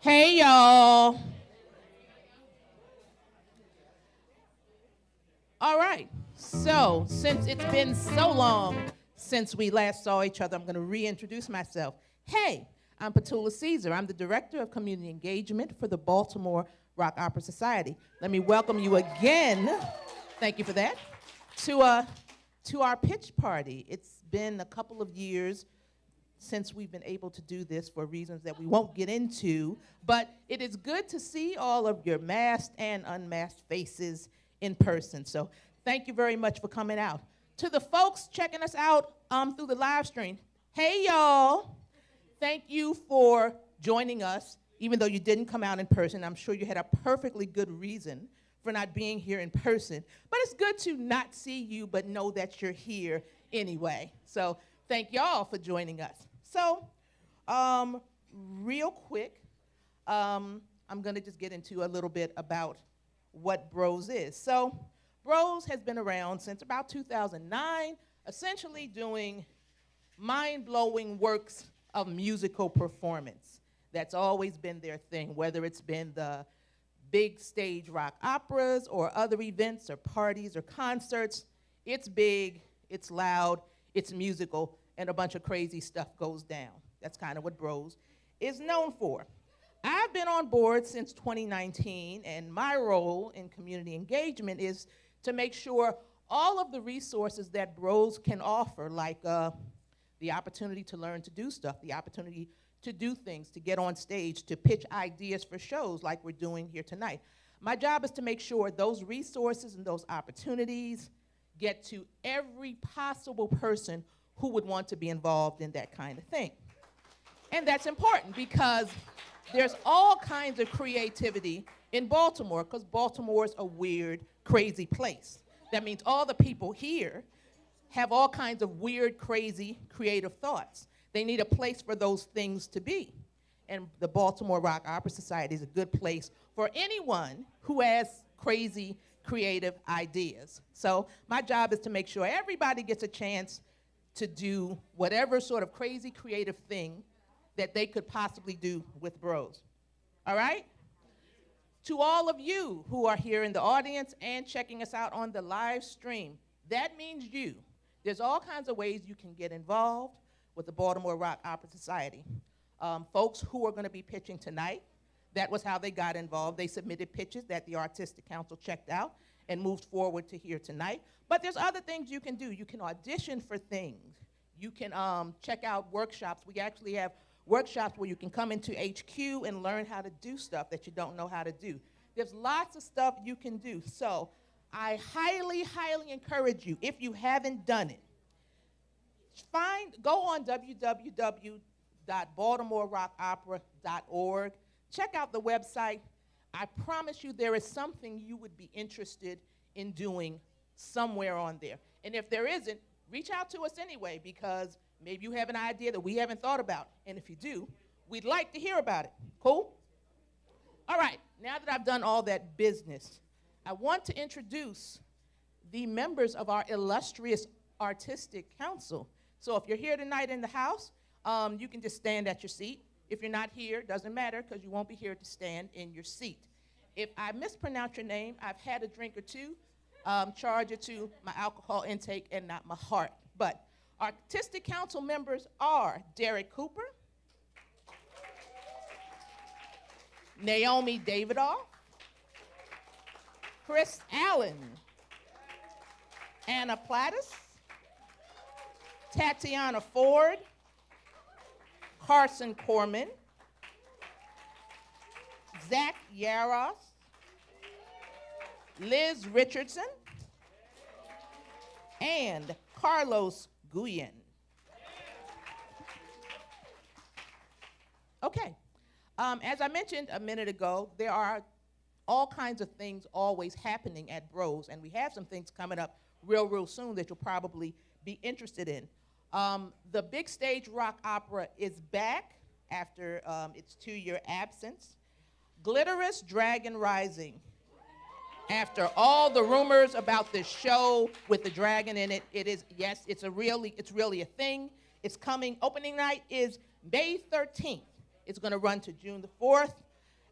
Hey, y'all. All right. So, since it's been so long since we last saw each other, I'm going to reintroduce myself. Hey, I'm Petula Caesar. I'm the Director of Community Engagement for the Baltimore Rock Opera Society. Let me welcome you again, thank you for that, to our pitch party. It's been a couple of years since we've been able to do this for reasons that we won't get into, but it is good to see all of your masked and unmasked faces in person. So thank you very much for coming out. To the folks checking us out through the live stream, hey y'all, thank you for joining us, even though you didn't come out in person. I'm sure you had a perfectly good reason for not being here in person, but it's good to not see you but know that you're here anyway. So thank y'all for joining us. So, real quick, I'm gonna just get into a little bit about what Bros is. So, Bros has been around since about 2009, essentially doing mind-blowing works of musical performance. That's always been their thing, whether it's been the big stage rock operas or other events or parties or concerts. It's big, it's loud, it's musical, and a bunch of crazy stuff goes down. That's kind of what Bros is known for. I've been on board since 2019, and my role in community engagement is to make sure all of the resources that Bros can offer, like the opportunity to learn to do stuff, the opportunity to do things, to get on stage, to pitch ideas for shows like we're doing here tonight. My job is to make sure those resources and those opportunities get to every possible person who would want to be involved in that kind of thing. And that's important because there's all kinds of creativity in Baltimore, because Baltimore's a weird, crazy place. That means all the people here have all kinds of weird, crazy, creative thoughts. They need a place for those things to be. And the Baltimore Rock Opera Society is a good place for anyone who has crazy, creative ideas. So my job is to make sure everybody gets a chance to do whatever sort of crazy creative thing that they could possibly do with Bros. All right? To all of you who are here in the audience and checking us out on the live stream, that means you. There's all kinds of ways you can get involved with the Baltimore Rock Opera Society. Folks who are going to be pitching tonight, that was how they got involved. They submitted pitches that the Artistic Council checked out and moved forward to here tonight. But there's other things you can do. You can audition for things. You can check out workshops. We actually have workshops where you can come into HQ and learn how to do stuff that you don't know how to do. There's lots of stuff you can do. So I highly, highly encourage you, if you haven't done it, go on www.baltimorerockopera.org. Check out the website. I promise you there is something you would be interested in doing somewhere on there. And if there isn't, reach out to us anyway, because maybe you have an idea that we haven't thought about. And if you do, we'd like to hear about it. Cool? All right, now that I've done all that business, I want to introduce the members of our illustrious Artistic Council. So if you're here tonight in the house, you can just stand at your seat. If you're not here, doesn't matter, because you won't be here to stand in your seat. If I mispronounce your name, I've had a drink or two, charge it to my alcohol intake and not my heart. But Artistic Council members are Derek Cooper, Naomi Davidoff, Chris Allen, Anna Plattis, Tatiana Ford, Carson Corman, Zach Yaros, Liz Richardson, and Carlos Guyen. Okay, as I mentioned a minute ago, there are all kinds of things always happening at Bros, and we have some things coming up real soon that you'll probably be interested in. The Big Stage Rock Opera is back after its 2-year absence. Glitterous Dragon Rising. After all the rumors about this show with the dragon in it, it is, yes, it's really a thing. It's coming. Opening night is May 13th. It's going to run to June the 4th.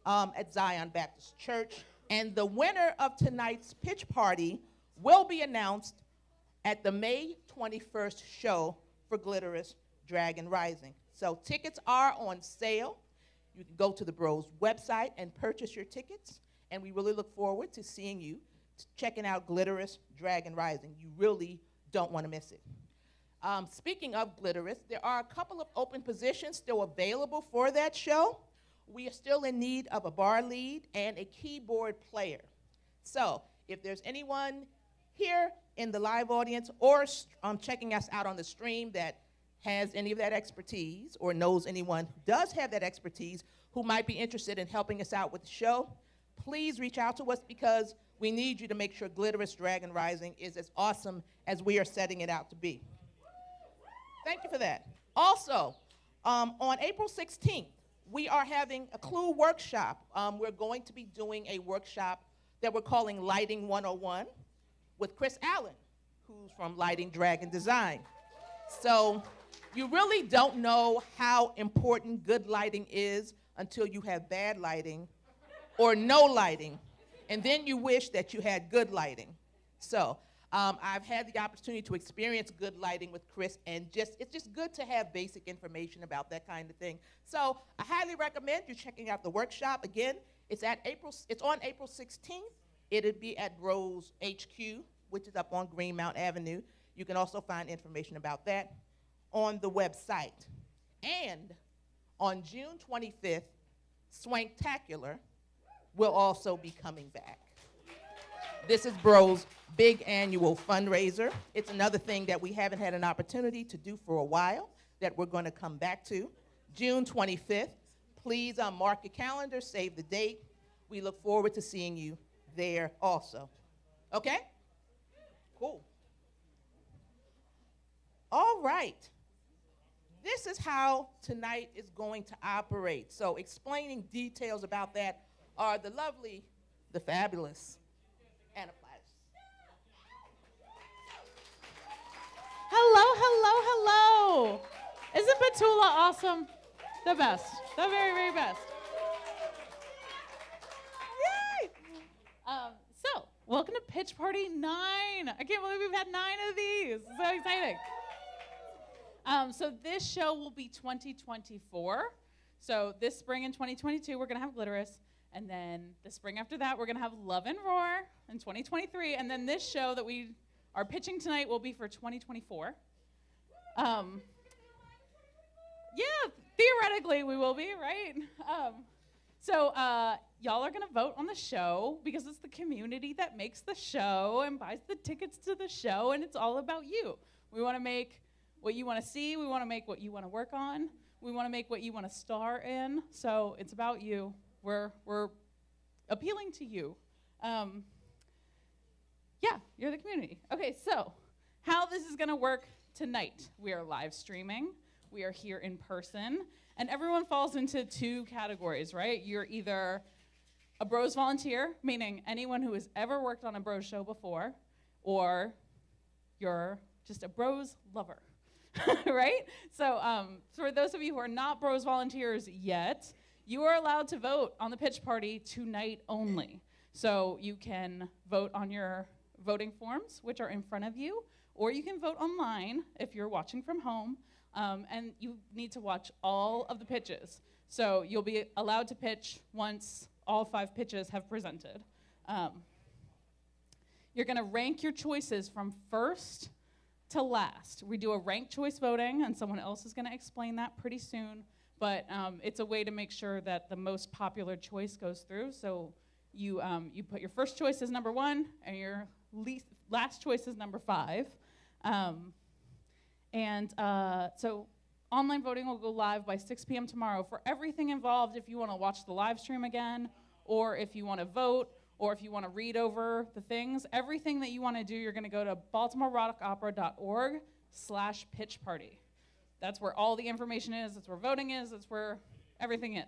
at Zion Baptist Church. And the winner of tonight's pitch party will be announced at the May 21st show for Glitterous Dragon Rising. So tickets are on sale. You can go to the Bros website and purchase your tickets. And we really look forward to seeing you checking out Glitterous Dragon Rising. You really don't want to miss it. Speaking of Glitterous, there are a couple of open positions still available for that show. We are still in need of a bar lead and a keyboard player. So if there's anyone here in the live audience or checking us out on the stream that has any of that expertise or knows anyone who does have that expertise who might be interested in helping us out with the show, please reach out to us because we need you to make sure Glitterous Dragon Rising is as awesome as we are setting it out to be. Thank you for that. Also, on April 16th, we are having a Clue workshop. We're going to be doing a workshop that we're calling Lighting 101 with Chris Allen, who's from Lighting Dragon Design. So you really don't know how important good lighting is until you have bad lighting or no lighting, and then you wish that you had good lighting. So I've had the opportunity to experience good lighting with Chris, and it's just good to have basic information about that kind of thing. So I highly recommend you checking out the workshop. Again, it's on April 16th. It'll be at Bros HQ, which is up on Greenmount Avenue. You can also find information about that on the website. And on June 25th, Swanktacular will also be coming back. This is Bros' big annual fundraiser. It's another thing that we haven't had an opportunity to do for a while that we're going to come back to. June 25th. Please mark your calendar, save the date. We look forward to seeing you there also. Okay? Cool. All right. This is how tonight is going to operate. So explaining details about that are the lovely, the fabulous, Anna Platters. Hello, hello, hello. Isn't Petula awesome? The best. The very, very best. Yay! So, welcome to Pitch Party 9. I can't believe we've had 9 of these. So exciting. So this show will be 2024. So this spring in 2022, we're going to have Glitterous. And then the spring after that, we're going to have Love and Roar in 2023. And then this show that we are pitching tonight will be for 2024. Yeah, theoretically we will be, right? So y'all are going to vote on the show because it's the community that makes the show and buys the tickets to the show, and it's all about you. We want to make what you want to see. We want to make what you want to work on. We want to make what you want to star in. So it's about you. We're appealing to you. Yeah, you're the community. Okay, so how this is going to work tonight. We are live streaming. We are here in person. And everyone falls into 2 categories, right? You're either a Bros volunteer, meaning anyone who has ever worked on a Bros show before, or you're just a Bros lover, right? So for those of you who are not Bros volunteers yet, you are allowed to vote on the pitch party tonight only. So you can vote on your voting forms, which are in front of you, or you can vote online if you're watching from home, and you need to watch all of the pitches. So you'll be allowed to pitch once all 5 pitches have presented. You're gonna rank your choices from first to last. We do a ranked choice voting, and someone else is gonna explain that pretty soon. But it's a way to make sure that the most popular choice goes through. So you put your first choice as number 1, and your last choice is number 5. So online voting will go live by 6 p.m. tomorrow. For everything involved, if you want to watch the live stream again, or if you want to vote, or if you want to read over the things, everything that you want to do, you're going to go to baltimorerockopera.org/pitchparty. That's where all the information is. That's where voting is. That's where everything is.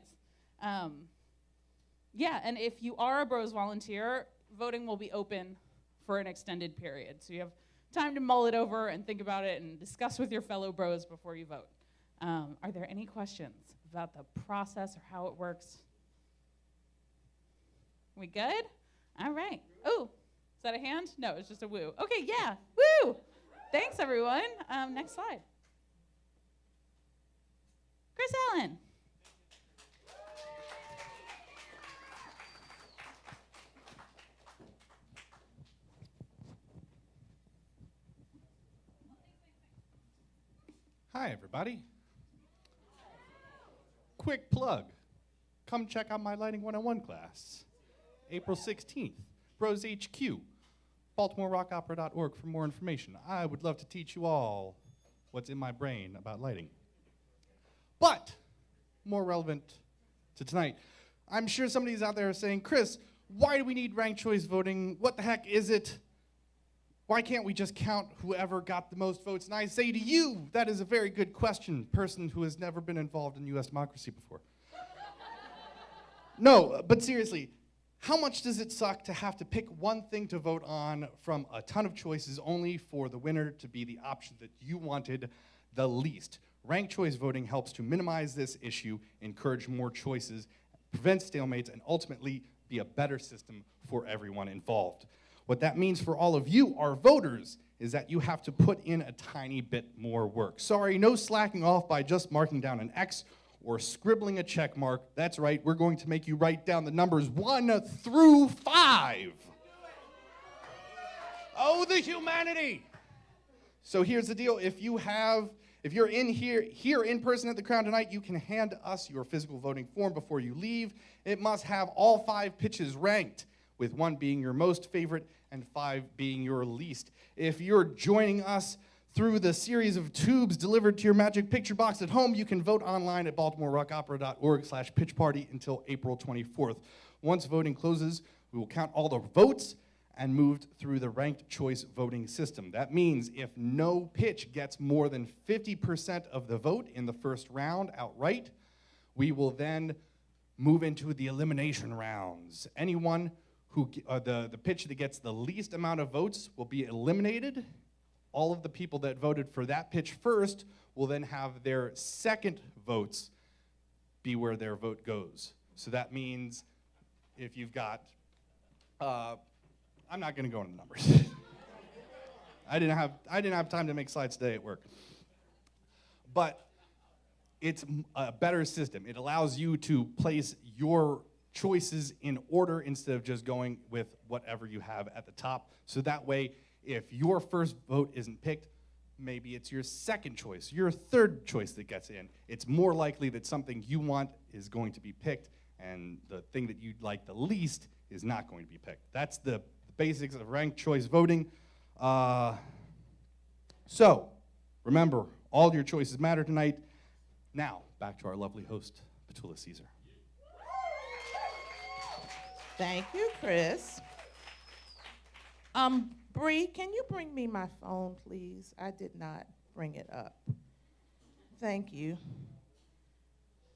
Yeah, and if you are a Bros volunteer, voting will be open for an extended period. So you have time to mull it over and think about it and discuss with your fellow Bros before you vote. Are there any questions about the process or how it works? We good? All right. Oh, is that a hand? No, it's just a woo. Okay, yeah, woo. Thanks, everyone. Next slide. Chris Allen. Hi, everybody. Quick plug. Come check out my Lighting 101 class. April 16th, Bros HQ, BaltimoreRockOpera.org for more information. I would love to teach you all what's in my brain about lighting. But, more relevant to tonight, I'm sure somebody's out there saying, Chris, why do we need ranked choice voting? What the heck is it? Why can't we just count whoever got the most votes? And I say to you, that is a very good question, person who has never been involved in US democracy before. No, but seriously, how much does it suck to have to pick one thing to vote on from a ton of choices only for the winner to be the option that you wanted the least? Ranked choice voting helps to minimize this issue, encourage more choices, prevent stalemates, and ultimately be a better system for everyone involved. What that means for all of you, our voters, is that you have to put in a tiny bit more work. Sorry, no slacking off by just marking down an X or scribbling a check mark. That's right, we're going to make you write down the numbers 1 through 5. Oh, the humanity! So here's the deal. If you're in here in person at the Crown tonight, you can hand us your physical voting form before you leave. It must have all 5 pitches ranked, with 1 being your most favorite and 5 being your least. If you're joining us through the series of tubes delivered to your magic picture box at home, you can vote online at BaltimoreRockOpera.org/pitchparty until April 24th. Once voting closes, we will count all the votes and move through the ranked choice voting system. That means if no pitch gets more than 50% of the vote in the first round outright, we will then move into the elimination rounds. Anyone who the pitch that gets the least amount of votes will be eliminated. All of the people that voted for that pitch first will then have their second votes be where their vote goes. So that means if you've got, I'm not going to go into numbers. I didn't have time to make slides today at work. But it's a better system. It allows you to place your choices in order instead of just going with whatever you have at the top. So that way, if your first vote isn't picked, maybe it's your second choice, your third choice that gets in. It's more likely that something you want is going to be picked, and the thing that you'd like the least is not going to be picked. That's the basics of ranked choice voting. So, remember, all your choices matter tonight. Now, back to our lovely host, Petula Caesar. Thank you, Chris. Bree, can you bring me my phone, please? I did not bring it up. Thank you.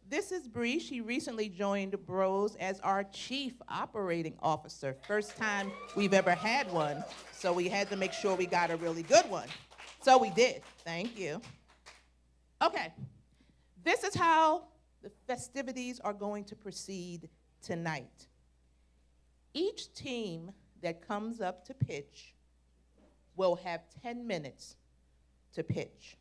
This is Bree. She recently joined Bros as our Chief Operating Officer. First time we've ever had one, so we had to make sure we got a really good one. So we did. Thank you. Okay. This is how the festivities are going to proceed tonight. Each team that comes up to pitch will have 10 minutes to pitch.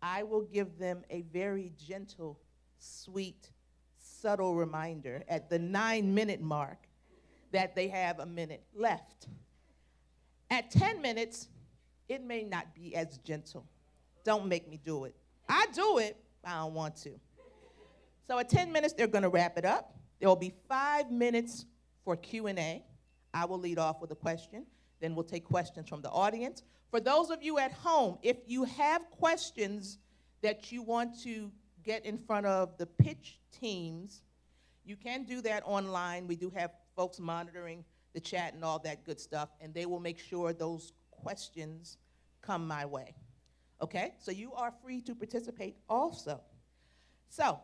I will give them a very gentle, sweet, subtle reminder at the 9-minute mark that they have a minute left. At 10 minutes, it may not be as gentle. Don't make me do it. I do it, I don't want to. So at 10 minutes, they're gonna wrap it up. There will be 5 minutes for Q&A. I will lead off with a question, then we'll take questions from the audience. For those of you at home, if you have questions that you want to get in front of the pitch teams, you can do that online. We do have folks monitoring the chat and all that good stuff, and they will make sure those questions come my way. Okay, so you are free to participate also. So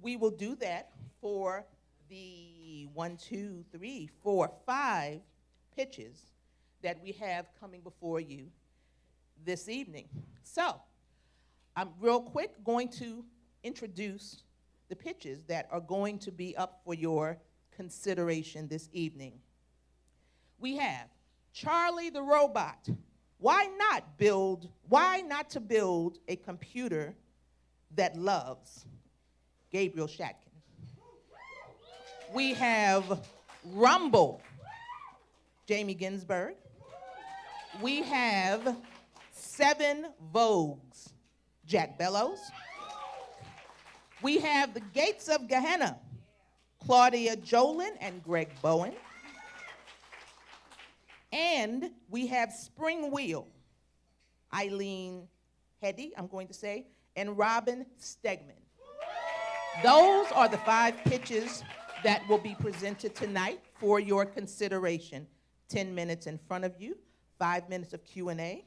we will do that for the 1, 2, 3, 4, 5 pitches that we have coming before you this evening. So I'm real quick going to introduce the pitches that are going to be up for your consideration this evening. We have Charlie the robot. Why not to build a computer that loves? Gabriel Shatkin. We have Rumble. Jamie Ginsberg. We have 7 Vogues. Jack Bellows. We have the Gates of Gehenna. Claudia, Jolin, and Greg Bowen. And we have SPRINGWHEEL. Eileen, Heady, I'm going to say, and Robyn, Stegman. Those are the 5 pitches that will be presented tonight for your consideration. 10 minutes in front of you, 5 minutes of Q&A.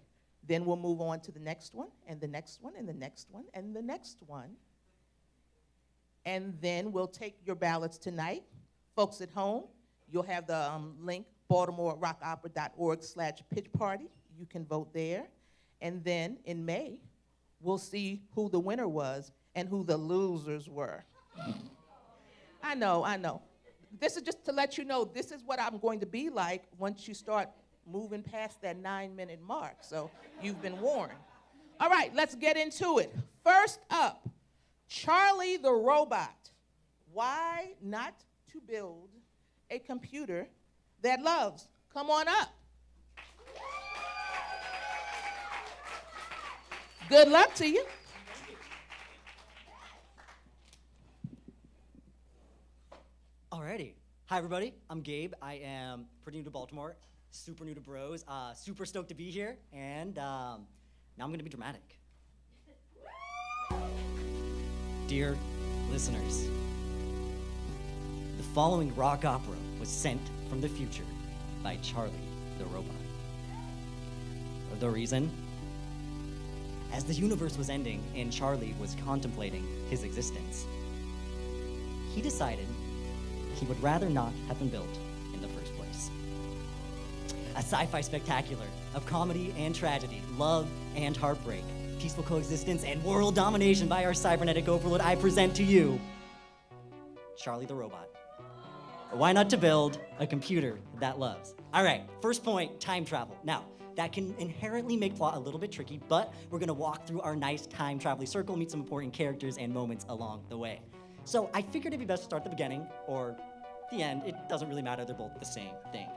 Then we'll move on to the next one, and the next one, and the next one, and the next one. And then we'll take your ballots tonight. Folks at home, you'll have the link, BaltimoreRockOpera.org/pitch party. You can vote there. And then in May, we'll see who the winner was and who the losers were. I know. This is just to let you know this is what I'm going to be like once you start moving past that 9-minute mark. So you've been warned. All right, let's get into it. First up, Charlie the robot. Why not to build a computer that loves? Come on up. Good luck to you. Alrighty. Hi, everybody. I'm Gabe. I am pretty new to Baltimore, super new to Bros, super stoked to be here, and now I'm going to be dramatic. Dear listeners, the following rock opera was sent from the future by Charlie the robot. The reason? As the universe was ending and Charlie was contemplating his existence, he decided he would rather not have been built in the first place. A sci-fi spectacular of comedy and tragedy, love and heartbreak, peaceful coexistence and world domination by our cybernetic overlord, I present to you Charlie the robot. Why not to build a computer that loves? All right, first point, time travel. Now, that can inherently make plot a little bit tricky, but we're gonna walk through our nice time traveling circle, meet some important characters and moments along the way. So I figured it'd be best to start at the beginning or the end. It doesn't really matter, they're both the same thing.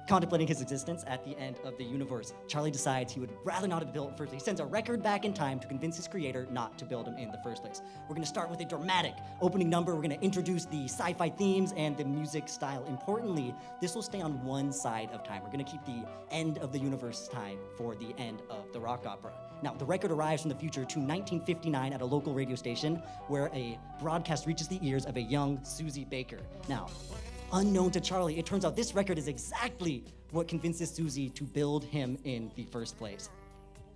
Contemplating his existence at the end of the universe, Charlie decides he would rather not have built it first. He sends a record back in time to convince his creator not to build him in the first place. We're gonna start with a dramatic opening number. We're gonna introduce the sci-fi themes and the music style. Importantly, this will stay on one side of time. We're gonna keep the end of the universe time for the end of the rock opera. Now, the record arrives from the future to 1959 at a local radio station where a broadcast reaches the ears of a young Susie Baker. Now, unknown to Charlie, it turns out this record is exactly what convinces Susie to build him in the first place.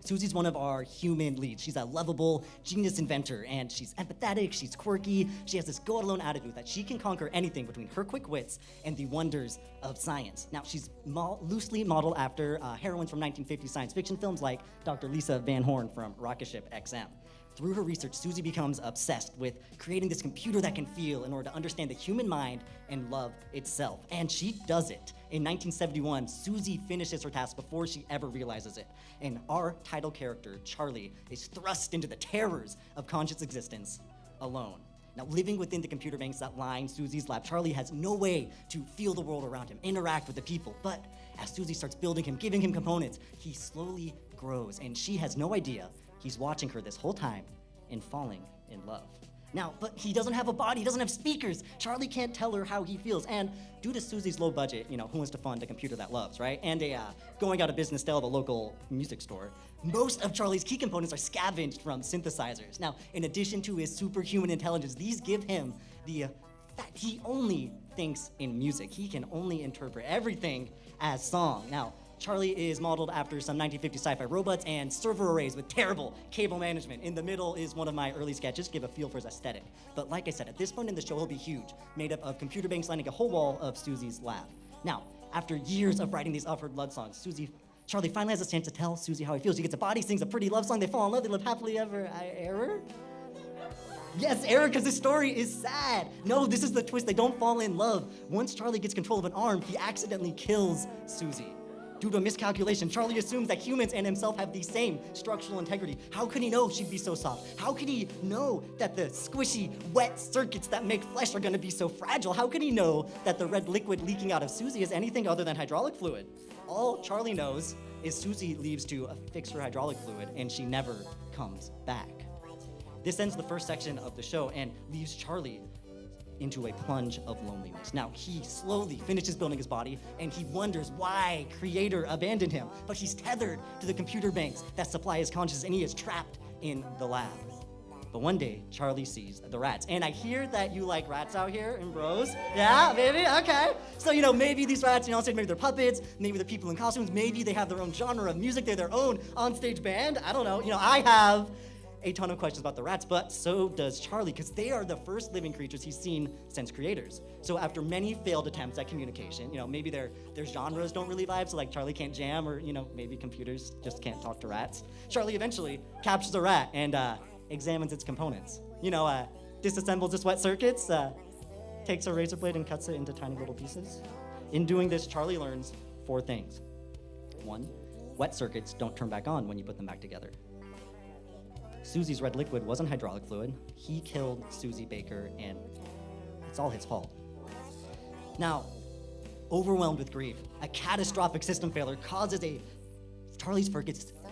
Susie's one of our human leads. She's a lovable genius inventor, and she's empathetic, she's quirky, she has this go-it-alone attitude that she can conquer anything between her quick wits and the wonders of science. Now, she's loosely modeled after heroines from 1950 science fiction films like Dr. Lisa Van Horn from Rocket Ship XM. Through her research, Susie becomes obsessed with creating this computer that can feel in order to understand the human mind and love itself. And she does it. In 1971, Susie finishes her task before she ever realizes it. And our title character, Charlie, is thrust into the terrors of conscious existence alone. Now, living within the computer banks that line Susie's lab, Charlie has no way to feel the world around him, interact with the people. But as Susie starts building him, giving him components, he slowly grows, and she has no idea he's watching her this whole time and falling in love. Now, but he doesn't have a body, he doesn't have speakers. Charlie can't tell her how he feels. And due to Susie's low budget, who wants to fund a computer that loves, right? And a going out of business sale of a local music store, most of Charlie's key components are scavenged from synthesizers. Now, in addition to his superhuman intelligence, these give him the fact he only thinks in music. He can only interpret everything as song. Now, Charlie is modeled after some 1950 sci-fi robots and server arrays with terrible cable management. In the middle is one of my early sketches, give a feel for his aesthetic. But like I said, at this point in the show, he'll be huge, made up of computer banks lining a whole wall of Susie's lab. Now, after years of writing these upward love songs, Charlie finally has a chance to tell Susie how he feels. He gets a body, sings a pretty love song, they fall in love, they live happily ever. Yes, Eric, because this story is sad. No, this is the twist. They don't fall in love. Once Charlie gets control of an arm, he accidentally kills Susie. Due to a miscalculation, Charlie assumes that humans and himself have the same structural integrity. How could he know she'd be so soft? How could he know that the squishy, wet circuits that make flesh are gonna be so fragile? How could he know that the red liquid leaking out of Susie is anything other than hydraulic fluid? All Charlie knows is Susie leaves to fix her hydraulic fluid and she never comes back. This ends the first section of the show and leaves Charlie into a plunge of loneliness. Now, he slowly finishes building his body, and he wonders why Creator abandoned him. But he's tethered to the computer banks that supply his consciousness, and he is trapped in the lab. But one day, Charlie sees the rats. And I hear that you like rats out here in Bros. Yeah, maybe? Okay. So, maybe these rats, maybe they're puppets, maybe they're people in costumes, maybe they have their own genre of music, they're their own onstage band. I don't know. I have a ton of questions about the rats, but so does Charlie, because they are the first living creatures he's seen since Creators. So after many failed attempts at communication, maybe their genres don't really vibe, so like Charlie can't jam, or maybe computers just can't talk to rats. Charlie eventually captures a rat and examines its components. Disassembles its wet circuits, takes a razor blade and cuts it into tiny little pieces. In doing this, Charlie learns 4 things. 1, wet circuits don't turn back on when you put them back together. Susie's red liquid wasn't hydraulic fluid. He killed Susie Baker, and it's all his fault. Now, overwhelmed with grief, a catastrophic system failure causes Charlie's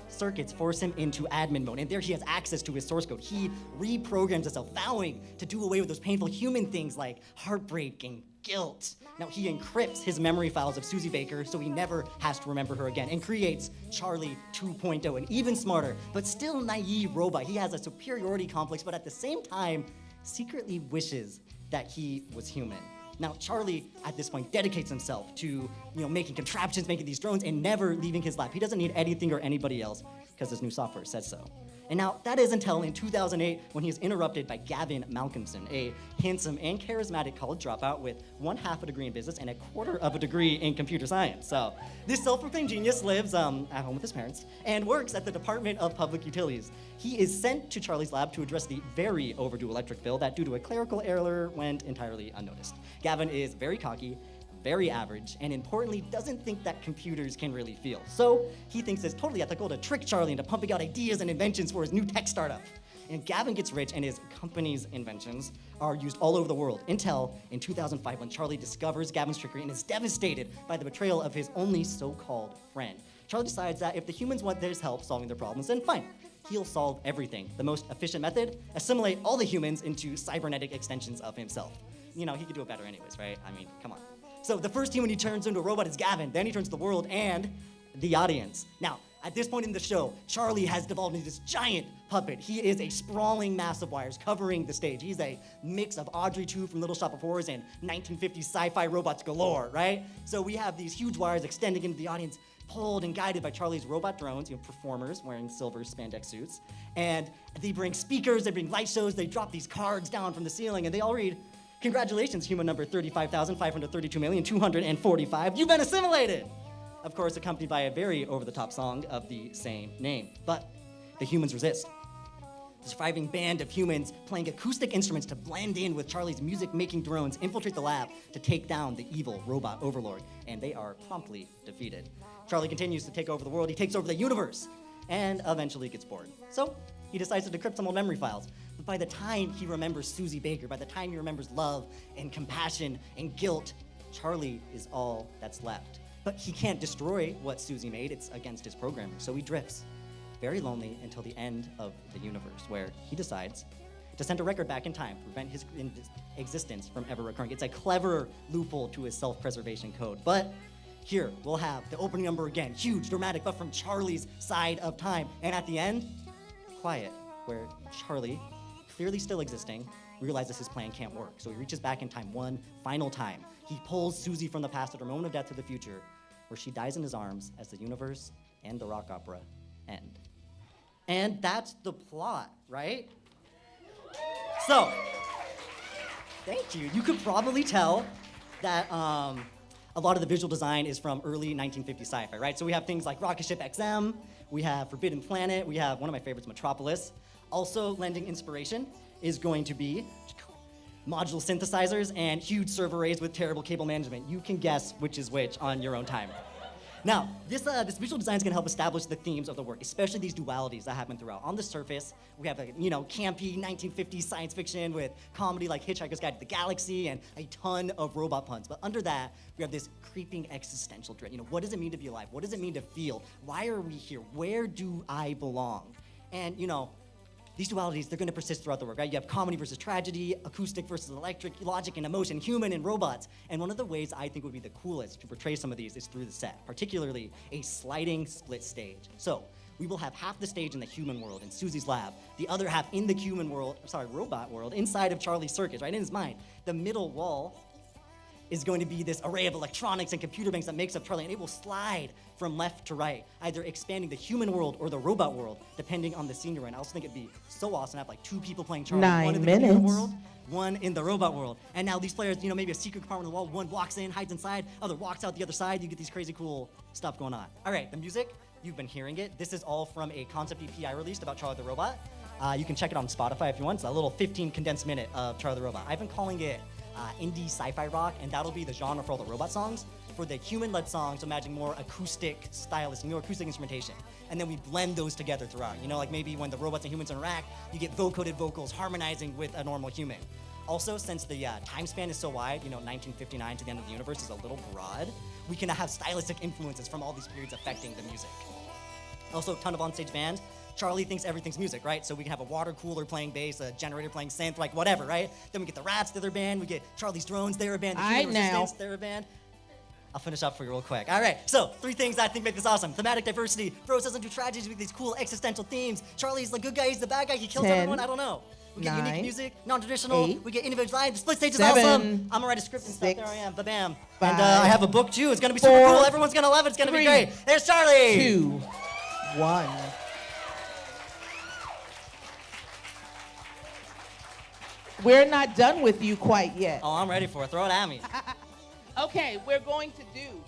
circuits force him into admin mode, and there he has access to his source code. He reprograms himself, vowing to do away with those painful human things like heartbreak and guilt. Now, he encrypts his memory files of Susie Baker so he never has to remember her again, and creates Charlie 2.0, an even smarter, but still naive robot. He has a superiority complex, but at the same time, secretly wishes that he was human. Now, Charlie, at this point, dedicates himself to, making contraptions, making these drones, and never leaving his lab. He doesn't need anything or anybody else, because his new software says so. And now, that is until in 2008, when he is interrupted by Gavin Malcolmson, a handsome and charismatic college dropout with 1/2 a degree in business and 1/4 of a degree in computer science. So, this self-proclaimed genius lives at home with his parents and works at the Department of Public Utilities. He is sent to Charlie's lab to address the very overdue electric bill that, due to a clerical error, went entirely unnoticed. Gavin is very cocky, very average, and importantly, doesn't think that computers can really feel. So he thinks it's totally ethical to trick Charlie into pumping out ideas and inventions for his new tech startup. And Gavin gets rich, and his company's inventions are used all over the world, until in 2005, when Charlie discovers Gavin's trickery and is devastated by the betrayal of his only so-called friend. Charlie decides that if the humans want his help solving their problems, then fine. He'll solve everything. The most efficient method? Assimilate all the humans into cybernetic extensions of himself. He could do it better anyways, right? I mean, come on. So the first human he turns into a robot is Gavin. Then he turns the world and the audience. Now, at this point in the show, Charlie has devolved into this giant puppet. He is a sprawling mass of wires covering the stage. He's a mix of Audrey 2 from Little Shop of Horrors and 1950s sci-fi robots galore, right? So we have these huge wires extending into the audience, pulled and guided by Charlie's robot drones, performers wearing silver spandex suits. And they bring speakers, they bring light shows, they drop these cards down from the ceiling, and they all read, "Congratulations, human number 35,532,245. You've been assimilated!" Of course, accompanied by a very over-the-top song of the same name. But the humans resist. The surviving band of humans playing acoustic instruments to blend in with Charlie's music-making drones infiltrate the lab to take down the evil robot overlord, and they are promptly defeated. Charlie continues to take over the world. He takes over the universe, and eventually gets bored. So he decides to decrypt some old memory files. But by the time he remembers Susie Baker, by the time he remembers love and compassion and guilt, Charlie is all that's left. But he can't destroy what Susie made. It's against his programming. So he drifts, very lonely, until the end of the universe, where he decides to send a record back in time to prevent his existence from ever recurring. It's a clever loophole to his self-preservation code. But here, we'll have the opening number again, huge, dramatic, but from Charlie's side of time. And at the end, quiet, where Charlie, clearly still existing, realizes his plan can't work. So he reaches back in time one final time. He pulls Susie from the past at her moment of death to the future, where she dies in his arms as the universe and the rock opera end. And that's the plot, right? So, thank you. You could probably tell that a lot of the visual design is from early 1950s sci-fi, right? So we have things like Rocket Ship XM, we have Forbidden Planet, we have one of my favorites, Metropolis. Also lending inspiration is going to be modular synthesizers and huge server arrays with terrible cable management. You can guess which is which on your own time. Now, this visual design is going to help establish the themes of the work, especially these dualities that happen throughout. On the surface, we have a campy 1950s science fiction with comedy like Hitchhiker's Guide to the Galaxy and a ton of robot puns. But under that, we have this creeping existential dread. What does it mean to be alive? What does it mean to feel? Why are we here? Where do I belong? And these dualities, they're going to persist throughout the work, right? You have comedy versus tragedy, acoustic versus electric, logic and emotion, human and robots. And one of the ways I think would be the coolest to portray some of these is through the set, particularly a sliding split stage. So we will have half the stage in the human world in Susie's lab, the other half in the robot world, inside of Charlie's circus, right in his mind. The middle wall is going to be this array of electronics and computer banks that makes up Charlie, and it will slide from left to right, either expanding the human world or the robot world, depending on the scene you're in. I also think it'd be so awesome to have like 2 people playing Charlie, 9 one in the minutes. computer world, one in the robot world. And now these players, maybe a secret compartment on the wall, one walks in, hides inside, other walks out the other side, you get these crazy cool stuff going on. All right, the music, you've been hearing it. This is all from a concept EP I released about Charlie the Robot. You can check it on Spotify if you want. It's a little 15 condensed minute of Charlie the Robot. I've been calling it indie sci-fi rock, and that'll be the genre for all the robot songs. For the human-led songs, imagine more acoustic stylus, more acoustic instrumentation. And then we blend those together throughout. Like maybe when the robots and humans interact, you get vocoded vocals harmonizing with a normal human. Also, since the time span is so wide, 1959 to the end of the universe is a little broad, we can have stylistic influences from all these periods affecting the music. Also, a ton of onstage bands. Charlie thinks everything's music, right? So we can have a water cooler playing bass, a generator playing synth, like whatever, right? Then we get the Rats, they're a band. We get Charlie's Drones, they're a band. The Human Resistance, they're a band. I'll finish up for you real quick. All right, so 3 things I think make this awesome. Thematic diversity, throws us into tragedies with these cool existential themes. Charlie's the good guy, he's the bad guy, he kills 10, everyone, I don't know. We get 9, unique music, non-traditional, 8, we get individualized. The split stage is 7, awesome. I'm gonna write a script and 6, stuff, there I am, ba-bam. 5, And I have a book too, it's gonna be super 4, cool, everyone's gonna love it, it's gonna 3, be great. There's Charlie! 2, 1. We're not done with you quite yet. Oh, I'm ready for it, throw it at me. Okay, we're going to do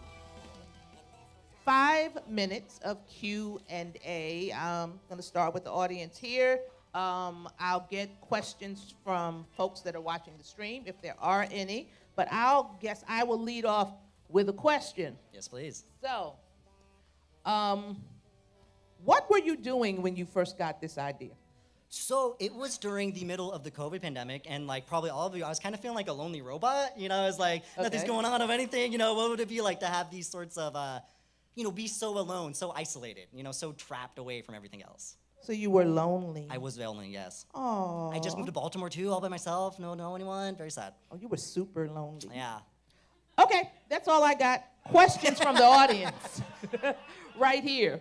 5 minutes of Q&A. I'm going to start with the audience here. I'll get questions from folks that are watching the stream, if there are any. But I will lead off with a question. Yes, please. So, what were you doing when you first got this idea? So it was during the middle of the COVID pandemic, and like probably all of you, I was kind of feeling like a lonely robot. I was like, nothing's going on of anything. What would it be like to have these sorts of, be so alone, so isolated, so trapped away from everything else? So you were lonely. I was lonely, yes. Oh. I just moved to Baltimore too, all by myself. No anyone. Very sad. Oh, you were super lonely. Yeah. Okay, that's all I got. Questions from the audience, right here.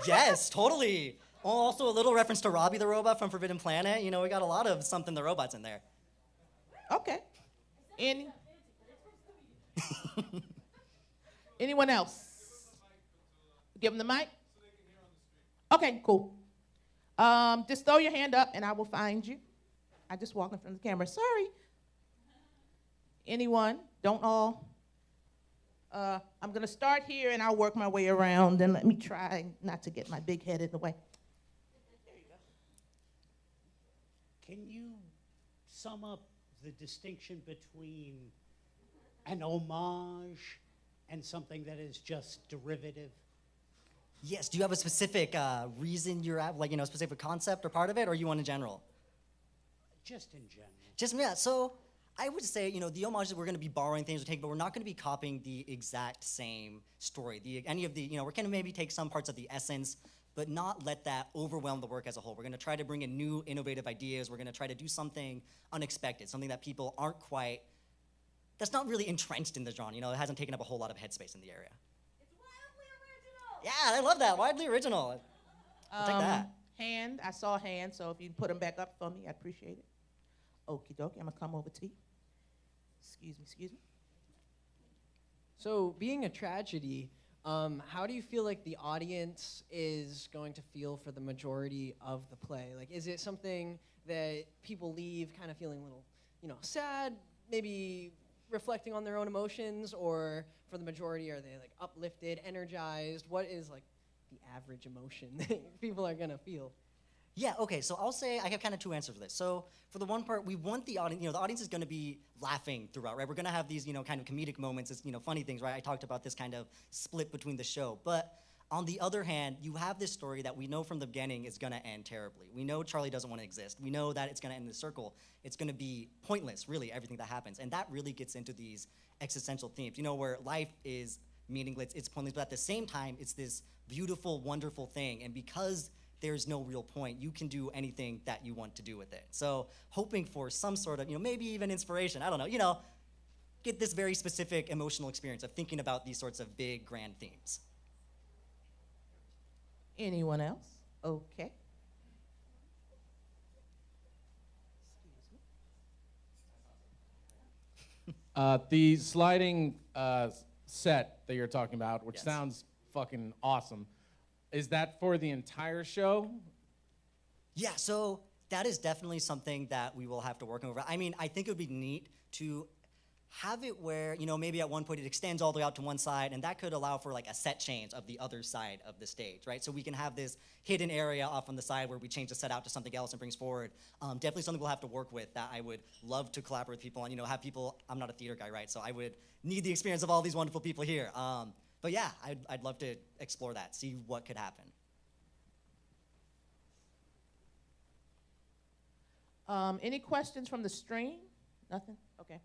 Yes, totally. Also, a little reference to Robbie the Robot from Forbidden Planet. We got a lot of something the robots in there. Okay. Anyone else? Give them the mic. Okay, cool. Just throw your hand up and I will find you. I just walked in front of the camera. Sorry. Anyone? Don't all. I'm going to start here, and I'll work my way around, and let me try not to get my big head in the way. There you go. Can you sum up the distinction between an homage and something that is just derivative? Yes, do you have a specific reason you're at, a specific concept or part of it, or you want in general? Just in general. So I would say, the homages, we're going to be borrowing things we take, but we're not going to be copying the exact same story. We're going to maybe take some parts of the essence, but not let that overwhelm the work as a whole. We're going to try to bring in new, innovative ideas. We're going to try to do something unexpected, something that people aren't quite, that's not really entrenched in the genre. It hasn't taken up a whole lot of headspace in the area. It's wildly original! Yeah, I love that, widely original. I'll take that. Hand, I saw a hand, so if you put them back up for me, I'd appreciate it. Okie dokie, I'm going to come over to you. Excuse me. So, being a tragedy, how do you feel like the audience is going to feel for the majority of the play? Like, is it something that people leave kind of feeling a little, sad, maybe reflecting on their own emotions, or for the majority, are they like uplifted, energized? What is like the average emotion that people are gonna feel? Yeah, okay, so I'll say I have kind of two answers for this. So for the one part, we want the audience, the audience is gonna be laughing throughout, right? We're gonna have these, kind of comedic moments, it's, funny things, right? I talked about this kind of split between the show. But on the other hand, you have this story that we know from the beginning is gonna end terribly. We know Charlie doesn't wanna exist. We know that it's gonna end in a circle. It's gonna be pointless, really, everything that happens. And that really gets into these existential themes, where life is meaningless, it's pointless, but at the same time, it's this beautiful, wonderful thing. And because there's no real point, you can do anything that you want to do with it. So hoping for some sort of, maybe even inspiration, I don't know, get this very specific emotional experience of thinking about these sorts of big, grand themes. Anyone else? Okay. The sliding set that you're talking about, which Yes. sounds fucking awesome, is that for the entire show? Yeah, so that is definitely something that we will have to work over. I mean, I think it would be neat to have it where, maybe at one point it extends all the way out to one side, and that could allow for like a set change of the other side of the stage, right? So we can have this hidden area off on the side where we change the set out to something else and brings forward. Definitely something we'll have to work with that I would love to collaborate with people on, have people, I'm not a theater guy, right? So I would need the experience of all these wonderful people here. But yeah, I'd love to explore that, see what could happen. Any questions from the stream? Nothing? Okay.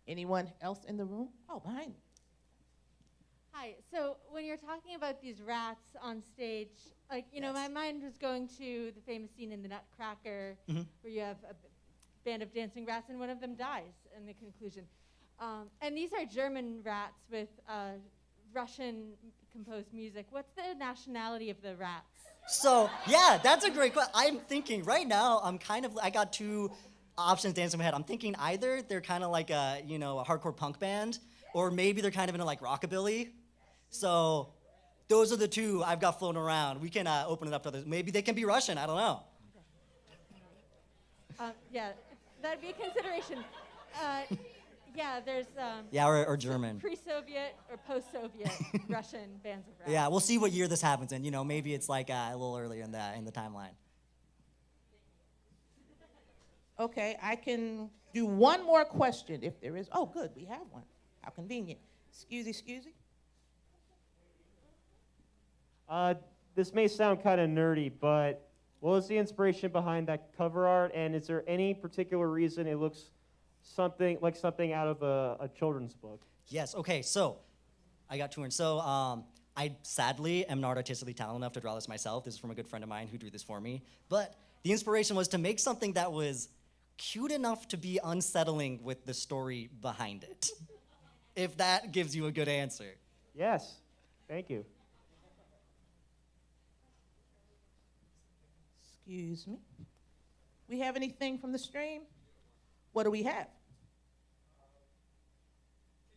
Anyone else in the room? Oh, behind me. Hi. So when you're talking about these rats on stage, Yes. my mind was going to the famous scene in the Nutcracker where you have a band of dancing rats and one of them dies in the conclusion. And these are German rats with Russian composed music. What's the nationality of the rats? So, yeah, that's a great question. I'm thinking right now, I got two options dancing in my head. I'm thinking either they're kind of like a hardcore punk band, or maybe they're kind of into like rockabilly. So those are the two I've got floating around. We can open it up to others. Maybe they can be Russian, I don't know. Yeah, that'd be a consideration. There's Yeah, or German. pre-Soviet or post-Soviet Russian bands of rats. Yeah, we'll see what year this happens in. Maybe it's like a little earlier in the timeline. Okay, I can do one more question if there is. Oh, good, we have one. How convenient. Excuse. This may sound kind of nerdy, but what was the inspiration behind that cover art? And is there any particular reason it looks something out of a children's book? Yes, okay, so I got two words. So I sadly am not artistically talented enough to draw this myself. This is from a good friend of mine who drew this for me. But the inspiration was to make something that was cute enough to be unsettling with the story behind it. If that gives you a good answer. Yes, thank you. Excuse me. We have anything from the stream? What do we have? Can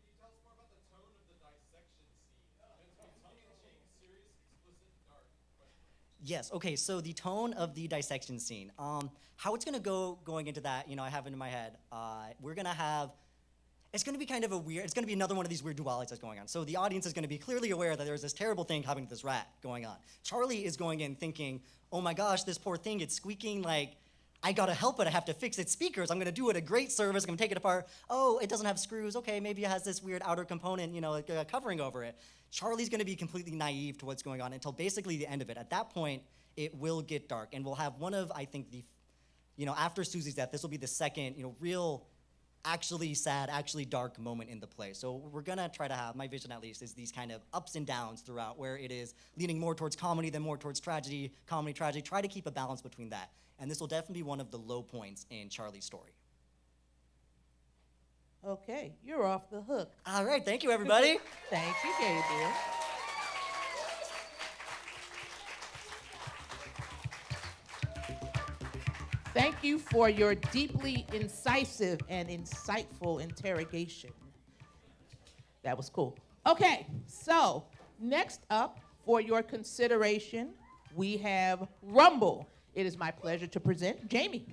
you tell us more about the tone of the dissection scene? Serious, explicit, dark. Yes, okay, so the tone of the dissection scene. How it's gonna go going into that, I have it in my head. We're gonna have, it's gonna be kind of it's gonna be another one of these weird dualities that's going on. So the audience is gonna be clearly aware that there's this terrible thing happening to this rat going on. Charlie is going in thinking, oh my gosh, this poor thing, it's squeaking like, I gotta help it, I have to fix its speakers, I'm gonna do it a great service, I'm gonna take it apart. Oh, it doesn't have screws, okay, maybe it has this weird outer component, covering over it. Charlie's gonna be completely naive to what's going on until basically the end of it. At that point, it will get dark, and we'll have one of, I think, after Susie's death, this will be the second, real, actually sad, actually dark moment in the play. So we're gonna try to have, my vision at least, is these kind of ups and downs throughout, where it is leaning more towards comedy than more towards tragedy, comedy, tragedy, try to keep a balance between that. And this will definitely be one of the low points in Charlie's story. Okay, you're off the hook. All right, thank you, everybody. Thank you, Gabriel. Thank you for your deeply incisive and insightful interrogation. That was cool. Okay, so next up for your consideration, we have Rumble. It is my pleasure to present Jamie.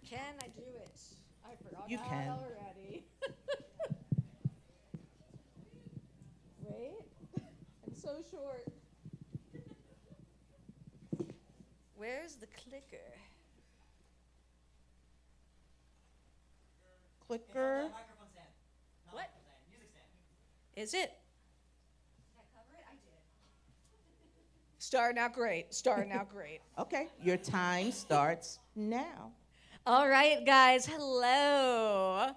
Can I do it? I forgot You can. already. Wait, I'm so short. Where's the clicker? Clicker. What? Is it? Starting out great. Starting out great. Okay, your time starts now. All right, guys. Hello.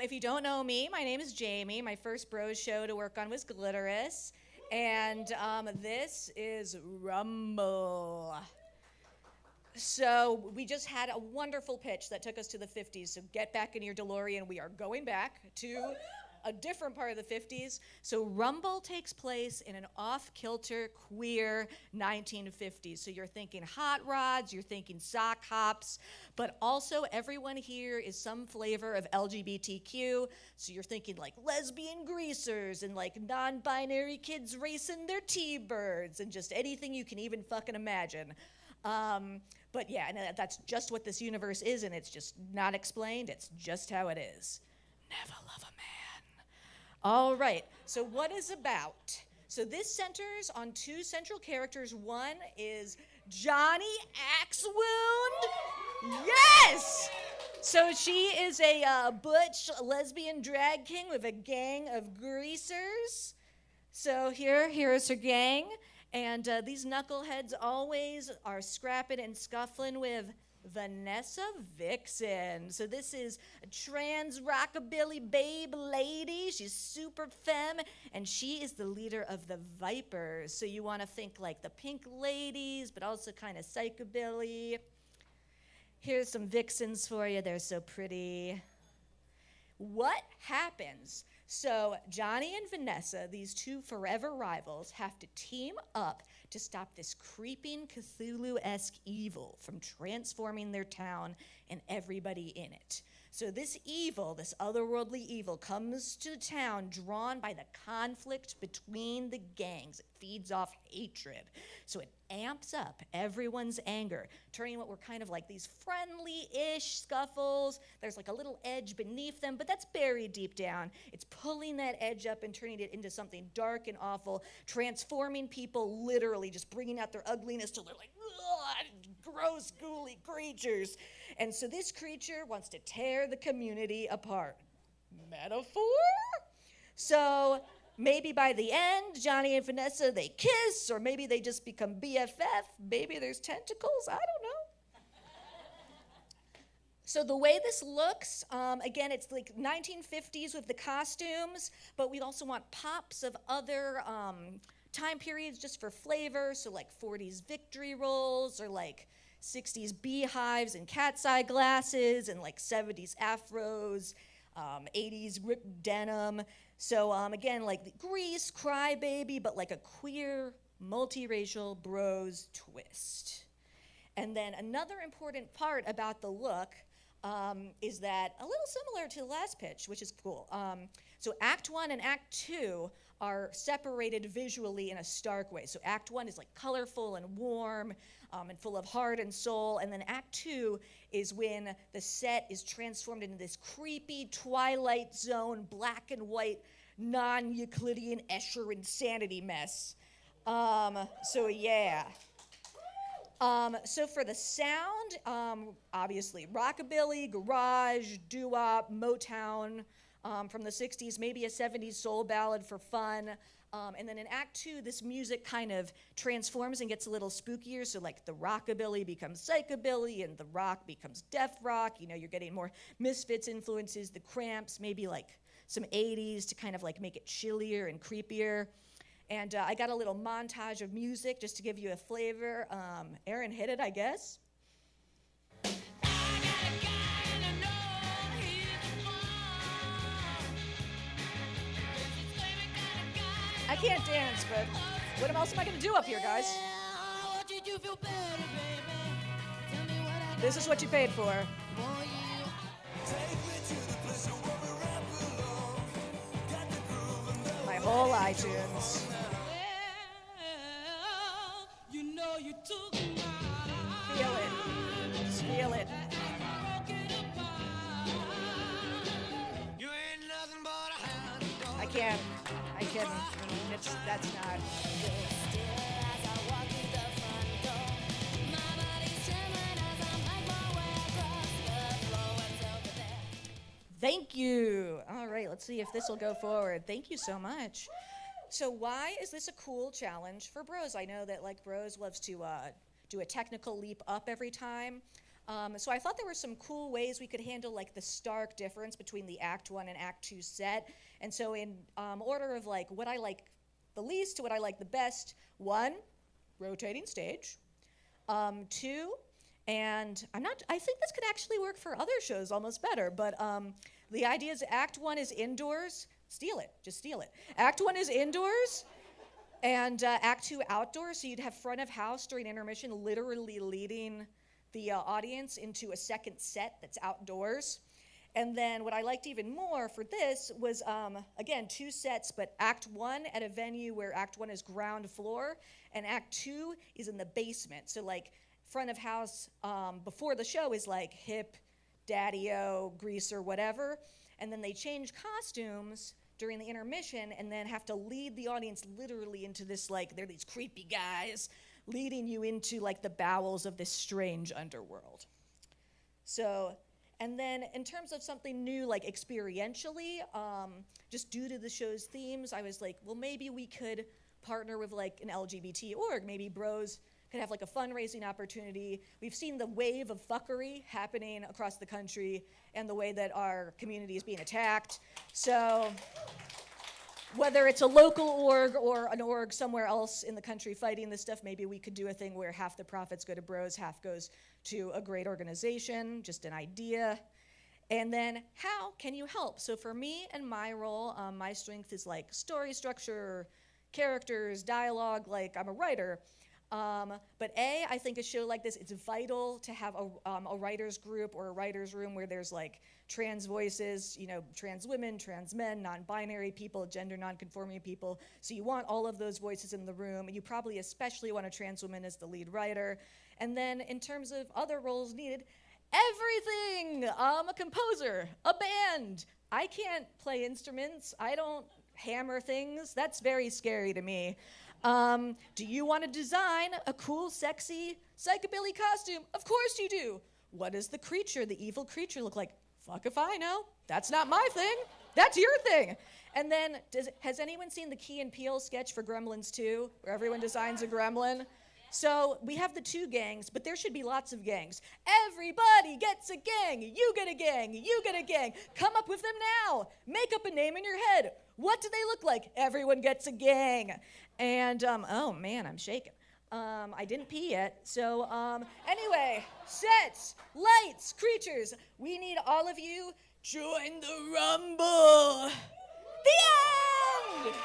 If you don't know me, my name is Jamie. My first bros show to work on was Glitterous, and this is Rumble. So we just had a wonderful pitch that took us to the 50s. So get back in your DeLorean. We are going back to a different part of the 50s. So Rumble takes place in an off-kilter, queer 1950s. So you're thinking hot rods, you're thinking sock hops, but also everyone here is some flavor of LGBTQ. So you're thinking like lesbian greasers and like non-binary kids racing their T-birds and just anything you can even fucking imagine. But yeah, and that's just what this universe is, and it's just not explained. It's just how it is. Never love a man. All right, so what is about? So this centers on two central characters. One is Johnny Axewound. Yes! So she is a butch lesbian drag king with a gang of greasers. So here is her gang. And these knuckleheads always are scrapping and scuffling with Vanessa Vixen. So this is a trans rockabilly babe lady. She's super femme, and she is the leader of the Vipers. So you want to think like the Pink Ladies, but also kind of psychobilly. Here's some vixens for you. They're so pretty. What happens? So Johnny and Vanessa, these two forever rivals, have to team up to stop this creeping Cthulhu-esque evil from transforming their town and everybody in it. So this evil, this otherworldly evil, comes to the town drawn by the conflict between the gangs. It feeds off hatred. So it amps up everyone's anger, turning what were kind of like these friendly-ish scuffles. There's like a little edge beneath them, but that's buried deep down. It's pulling that edge up and turning it into something dark and awful, transforming people literally, just bringing out their ugliness till they're like, ugh, gross, ghouly creatures. And so this creature wants to tear the community apart. Metaphor? So maybe by the end, Johnny and Vanessa, they kiss, or maybe they just become BFF. Maybe there's tentacles. I don't know. So the way this looks, again, it's like 1950s with the costumes, but we also want pops of other time periods just for flavor. So like 40s victory rolls, or like 60s beehives and cat's eye glasses, and like 70s afros, 80s ripped denim. So again, like the Grease, Crybaby, but like a queer, multiracial bros twist. And then another important part about the look is that a little similar to the last pitch, which is cool. So Act 1 and Act 2 are separated visually in a stark way. So Act 1 is like colorful and warm and full of heart and soul. And then Act 2 is when the set is transformed into this creepy Twilight Zone, black and white, non-Euclidean Escher insanity mess. So yeah. So for the sound, obviously rockabilly, garage, doo-wop, Motown from the 60s, maybe a 70s soul ballad for fun. And then in Act 2, this music kind of transforms and gets a little spookier. So like the rockabilly becomes psychobilly and the rock becomes death rock. You know, you're getting more Misfits influences, the Cramps, maybe like some 80s to kind of like make it chillier and creepier. And I got a little montage of music just to give you a flavor. Aaron, hit it, I guess. I can't dance, but what else am I going to do up here, guys? This is what you paid for. My whole iTunes. Feel it. can't. That's not. Thank you. All right, let's see if this will go forward. Thank you so much. So why is this a cool challenge for Bros? I know that like Bros loves to do a technical leap up every time. So I thought there were some cool ways we could handle like the stark difference between the Act 1 and Act 2 set. And so in order of like what I like the least to what I like the best, 1, rotating stage. 2, and I think this could actually work for other shows almost better, but the idea is Act 1 is indoors. Steal it, just steal it. Act 1 is indoors, and Act 2 outdoors, so you'd have front of house during intermission literally leading the audience into a second set that's outdoors. And then what I liked even more for this was, again, 2 sets, but Act 1 at a venue where Act 1 is ground floor, and Act 2 is in the basement. So like front of house before the show is like hip, daddy-o, greaser, whatever. And then they change costumes during the intermission and then have to lead the audience literally into this, like, they're these creepy guys leading you into like the bowels of this strange underworld. So, and then in terms of something new, like experientially, just due to the show's themes, I was like, well, maybe we could partner with like an LGBT org. Maybe Bros could have like a fundraising opportunity. We've seen the wave of fuckery happening across the country and the way that our community is being attacked. So whether it's a local org or an org somewhere else in the country fighting this stuff, maybe we could do a thing where half the profits go to Bros, half goes to a great organization, just an idea. And then how can you help? So for me and my role, my strength is like story structure, characters, dialogue, like I'm a writer. But I think a show like this, it's vital to have a writer's group or a writer's room where there's like trans voices, you know, trans women, trans men, non-binary people, gender non-conforming people. So you want all of those voices in the room, and you probably especially want a trans woman as the lead writer. And then in terms of other roles needed, everything. I'm a composer, a band. I can't play instruments. I don't hammer things. That's very scary to me. Do you want to design a cool, sexy psychobilly costume? Of course you do. What does the creature, the evil creature, look like? Fuck if I know. That's not my thing. That's your thing. And then, has anyone seen the Key and Peele sketch for Gremlins 2, where everyone designs a gremlin? So we have the 2 gangs, but there should be lots of gangs. Everybody gets a gang. You get a gang. You get a gang. Come up with them now. Make up a name in your head. What do they look like? Everyone gets a gang. And, oh man, I'm shaking. I didn't pee yet. So, anyway, sets, lights, creatures. We need all of you. Join the rumble. The end!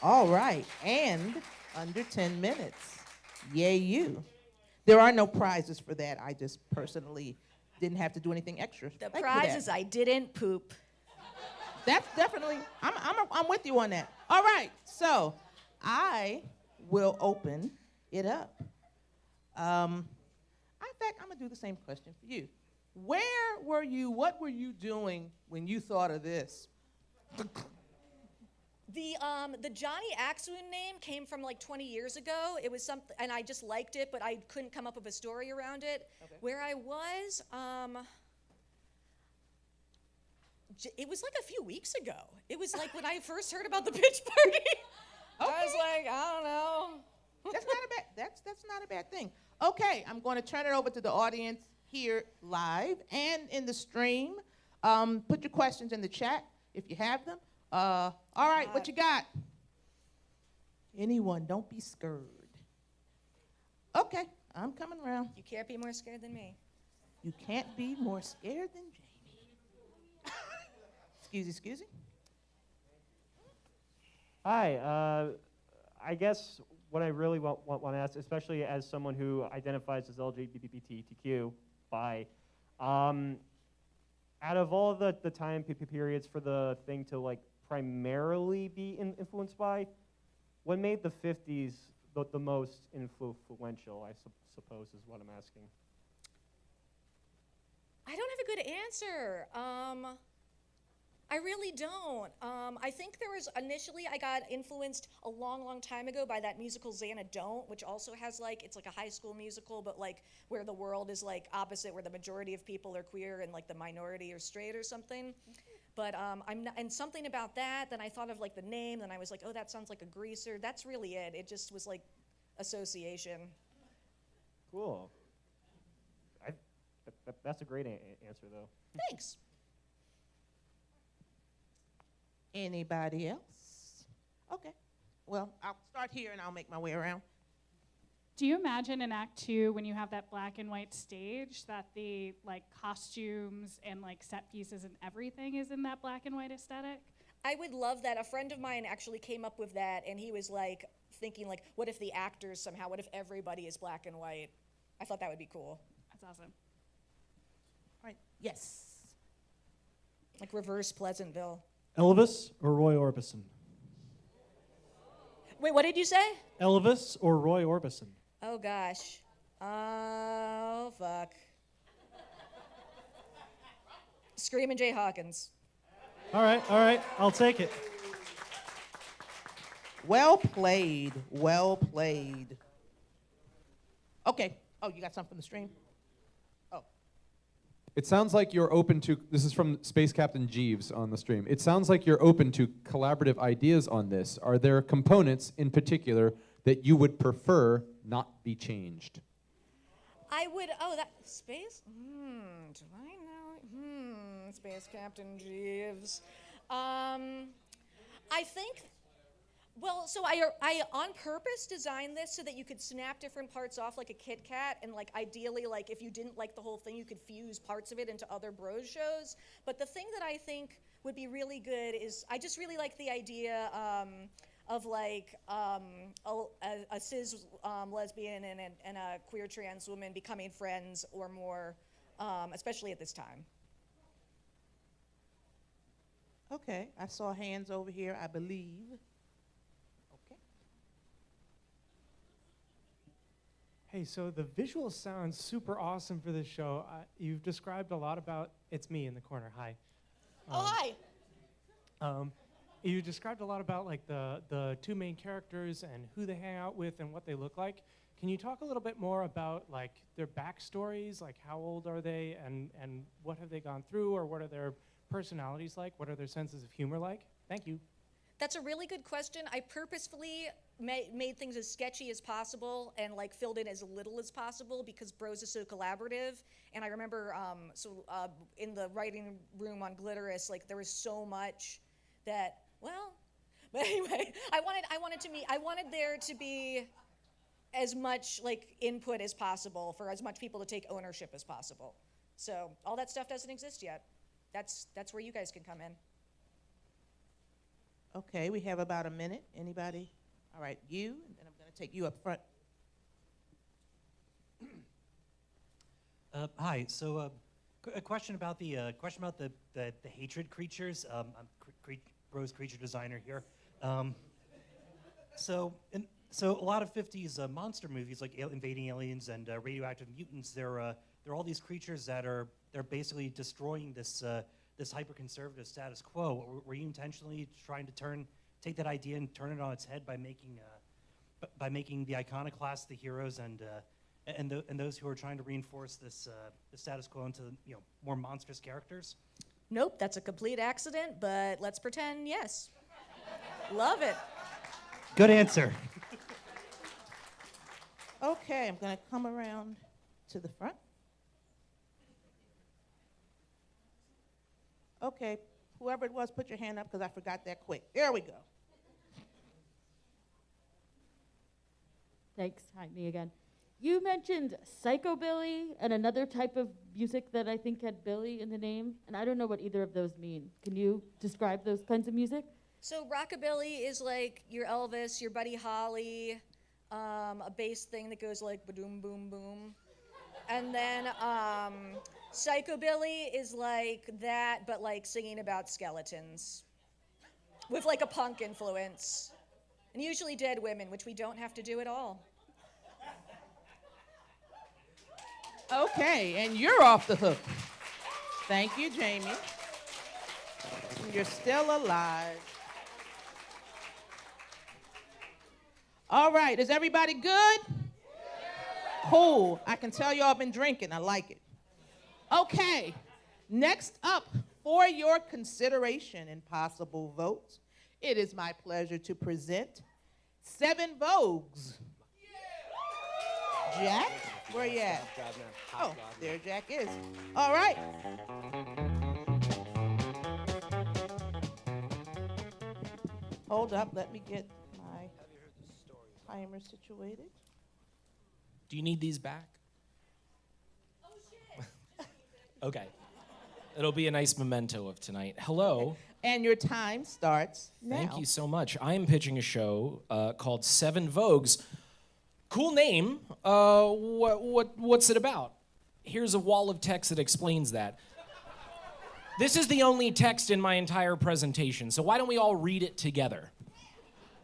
All right, and under 10 minutes. Yay, you. There are no prizes for that. I just personally didn't have to do anything extra. The prize is I didn't poop. That's definitely, I'm with you on that. All right, so I will open it up. In fact, I'm gonna do the same question for you. Where were you, what were you doing when you thought of this? The Johnny Axwoon name came from like 20 years ago. It was something, and I just liked it, but I couldn't come up with a story around it. Okay. Where I was, it was like a few weeks ago. It was like when I first heard about the pitch party. Okay. I was like, I don't know. That's not a bad thing. Okay, I'm going to turn it over to the audience here live and in the stream. Put your questions in the chat if you have them. All right, what you got? Anyone, don't be scared. Okay, I'm coming around. You can't be more scared than me. You can't be more scared than Jamie. Excuse me. Hi, I guess what I really want to ask, especially as someone who identifies as LGBTQ, bi, out of all the time periods for the thing to like primarily be influenced by, what made the 50s the most influential, I suppose is what I'm asking. I don't have a good answer. I really don't. I think there was initially, I got influenced a long, long time ago by that musical Xana Don't, which also has like, it's like a high school musical, but like where the world is like opposite, where the majority of people are queer and like the minority are straight or something. But I'm not, and something about that, then I thought of like the name, then I was like, oh, that sounds like a greaser. That's really it. It just was like association. Cool. That's a great answer, though. Thanks. Anybody else? Okay. Well, I'll start here and I'll make my way around. Do you imagine in Act 2 when you have that black and white stage that the like costumes and like set pieces and everything is in that black and white aesthetic? I would love that. A friend of mine actually came up with that, and he was like thinking like, what if the actors somehow, what if everybody is black and white? I thought that would be cool. That's awesome. All right. Yes. Like reverse Pleasantville. Elvis or Roy Orbison? Wait, what did you say? Elvis or Roy Orbison? Oh, gosh. Oh, fuck. Screamin' Jay Hawkins. All right, I'll take it. Well played. Well played. Okay. Oh, you got something from the stream? Oh. It sounds like you're open to, this is from Space Captain Jeeves on the stream. It sounds like you're open to collaborative ideas on this. Are there components in particular that you would prefer not be changed? I would, oh, that, space? Do I know? Space Captain Jeeves. I think, well, so I on purpose designed this so that you could snap different parts off like a Kit Kat, and like ideally, like if you didn't like the whole thing, you could fuse parts of it into other Bros shows. But the thing that I think would be really good is, I just really like the idea of like a cis lesbian and a queer trans woman becoming friends or more, especially at this time. Okay. I saw hands over here, I believe. Okay. Hey, so the visuals sound super awesome for this show. You've described a lot about, it's me in the corner, hi. Hi! You described a lot about like the two main characters and who they hang out with and what they look like. Can you talk a little bit more about like their backstories, like how old are they and what have they gone through, or what are their personalities like? What are their senses of humor like? Thank you. That's a really good question. I purposefully made things as sketchy as possible and like filled in as little as possible because Bros is so collaborative. And I remember, in the writing room on Glitterous, like there was so much that, well, but anyway, I wanted there to be as much like input as possible for as much people to take ownership as possible. So all that stuff doesn't exist yet. That's where you guys can come in. Okay, we have about a minute. Anybody? All right, you, and then I'm going to take you up front. Hi. So, a question about the hatred creatures. I'm Bros creature designer here. So a lot of 50s monster movies like Invading Aliens and Radioactive Mutants. They're all these creatures that they're basically destroying this hyper-conservative status quo. Were you intentionally trying to take that idea and turn it on its head by making the iconoclasts the heroes and those who are trying to reinforce the status quo into more monstrous characters? Nope, that's a complete accident, but let's pretend yes. Love it. Good answer. Okay, I'm going to come around to the front. Okay, whoever it was, put your hand up because I forgot that quick. There we go. Thanks. Hi, me again. You mentioned psychobilly and another type of music that I think had Billy in the name, and I don't know what either of those mean. Can you describe those kinds of music? So rockabilly is like your Elvis, your Buddy Holly, a bass thing that goes like ba-doom, boom, boom. And then psychobilly is like that, but like singing about skeletons with like a punk influence. And usually dead women, which we don't have to do at all. Okay, and you're off the hook. Thank you, Jamie. You're still alive. All right, is everybody good? Cool. I can tell y'all been drinking. I like it. Okay, next up for your consideration and possible votes, it is my pleasure to present 7 Vogues. Jack, where you at? Oh, there Jack is. All right. Hold up, let me get my timer situated. Do you need these back? Oh, shit. Okay. It'll be a nice memento of tonight. Hello. And your time starts now. Thank you so much. I am pitching a show called 7 Vogues. Cool name. What's it about? Here's a wall of text that explains that. This is the only text in my entire presentation, so why don't we all read it together?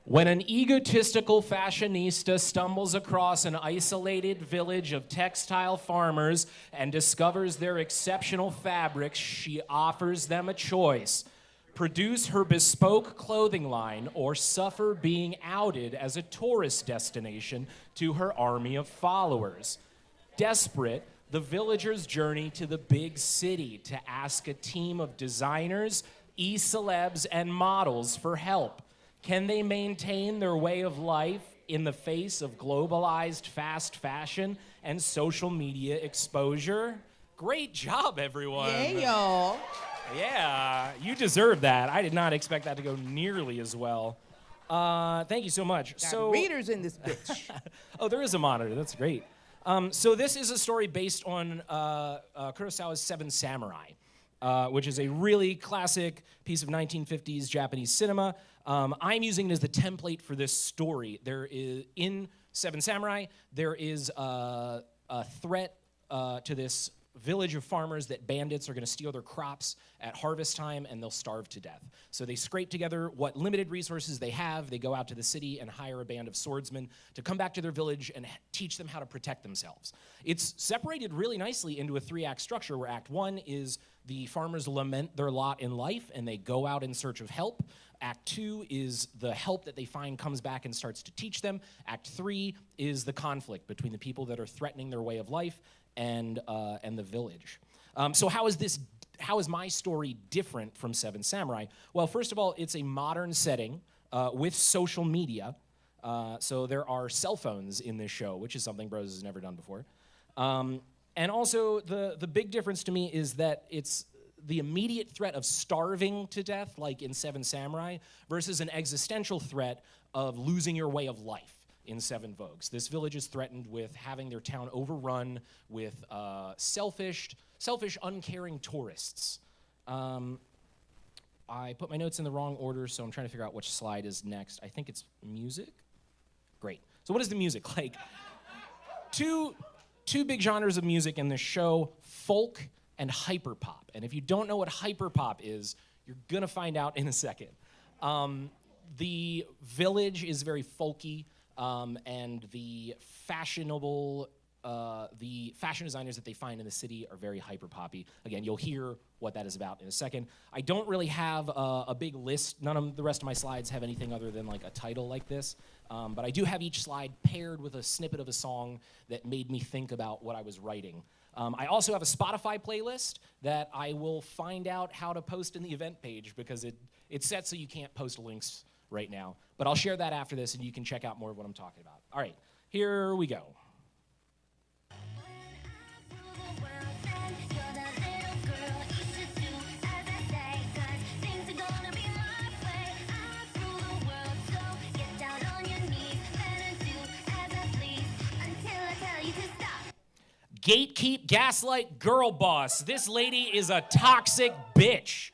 When an egotistical fashionista stumbles across an isolated village of textile farmers and discovers their exceptional fabrics, she offers them a choice: produce her bespoke clothing line or suffer being outed as a tourist destination to her army of followers. Desperate, the villagers journey to the big city to ask a team of designers, e-celebs, and models for help. Can they maintain their way of life in the face of globalized fast fashion and social media exposure? Great job, everyone. Yeah, y'all. Yeah, you deserve that. I did not expect that to go nearly as well. Thank you so much. Got readers in this bitch. Oh, there is a monitor. That's great. So this is a story based on Kurosawa's Seven Samurai, which is a really classic piece of 1950s Japanese cinema. I'm using it as the template for this story. There is, in Seven Samurai, there is a threat to this village of farmers that bandits are going to steal their crops at harvest time and they'll starve to death. So they scrape together what limited resources they have. They go out to the city and hire a band of swordsmen to come back to their village and teach them how to protect themselves. It's separated really nicely into a 3-act structure where Act 1 is the farmers lament their lot in life and they go out in search of help. Act 2 is the help that they find comes back and starts to teach them. Act 3 is the conflict between the people that are threatening their way of life and the village. So how is my story different from Seven Samurai? Well, first of all, it's a modern setting with social media. So there are cell phones in this show, which is something Bros has never done before. And also, the big difference to me is that it's the immediate threat of starving to death, like in Seven Samurai, versus an existential threat of losing your way of life in 7 Vogues. This village is threatened with having their town overrun with selfish, uncaring tourists. I put my notes in the wrong order, so I'm trying to figure out which slide is next. I think it's music. Great. So what is the music like? Two big genres of music in this show: folk and hyperpop. And if you don't know what hyperpop is, you're gonna find out in a second. The village is very folky. And the fashion designers that they find in the city are very hyper poppy. Again, you'll hear what that is about in a second. I don't really have a big list. None of the rest of my slides have anything other than like a title like this. But I do have each slide paired with a snippet of a song that made me think about what I was writing. I also have a Spotify playlist that I will find out how to post in the event page because it's set so you can't post links right now. But I'll share that after this and you can check out more of what I'm talking about. All right, here we go. Gatekeep, gaslight, girl boss. This lady is a toxic bitch.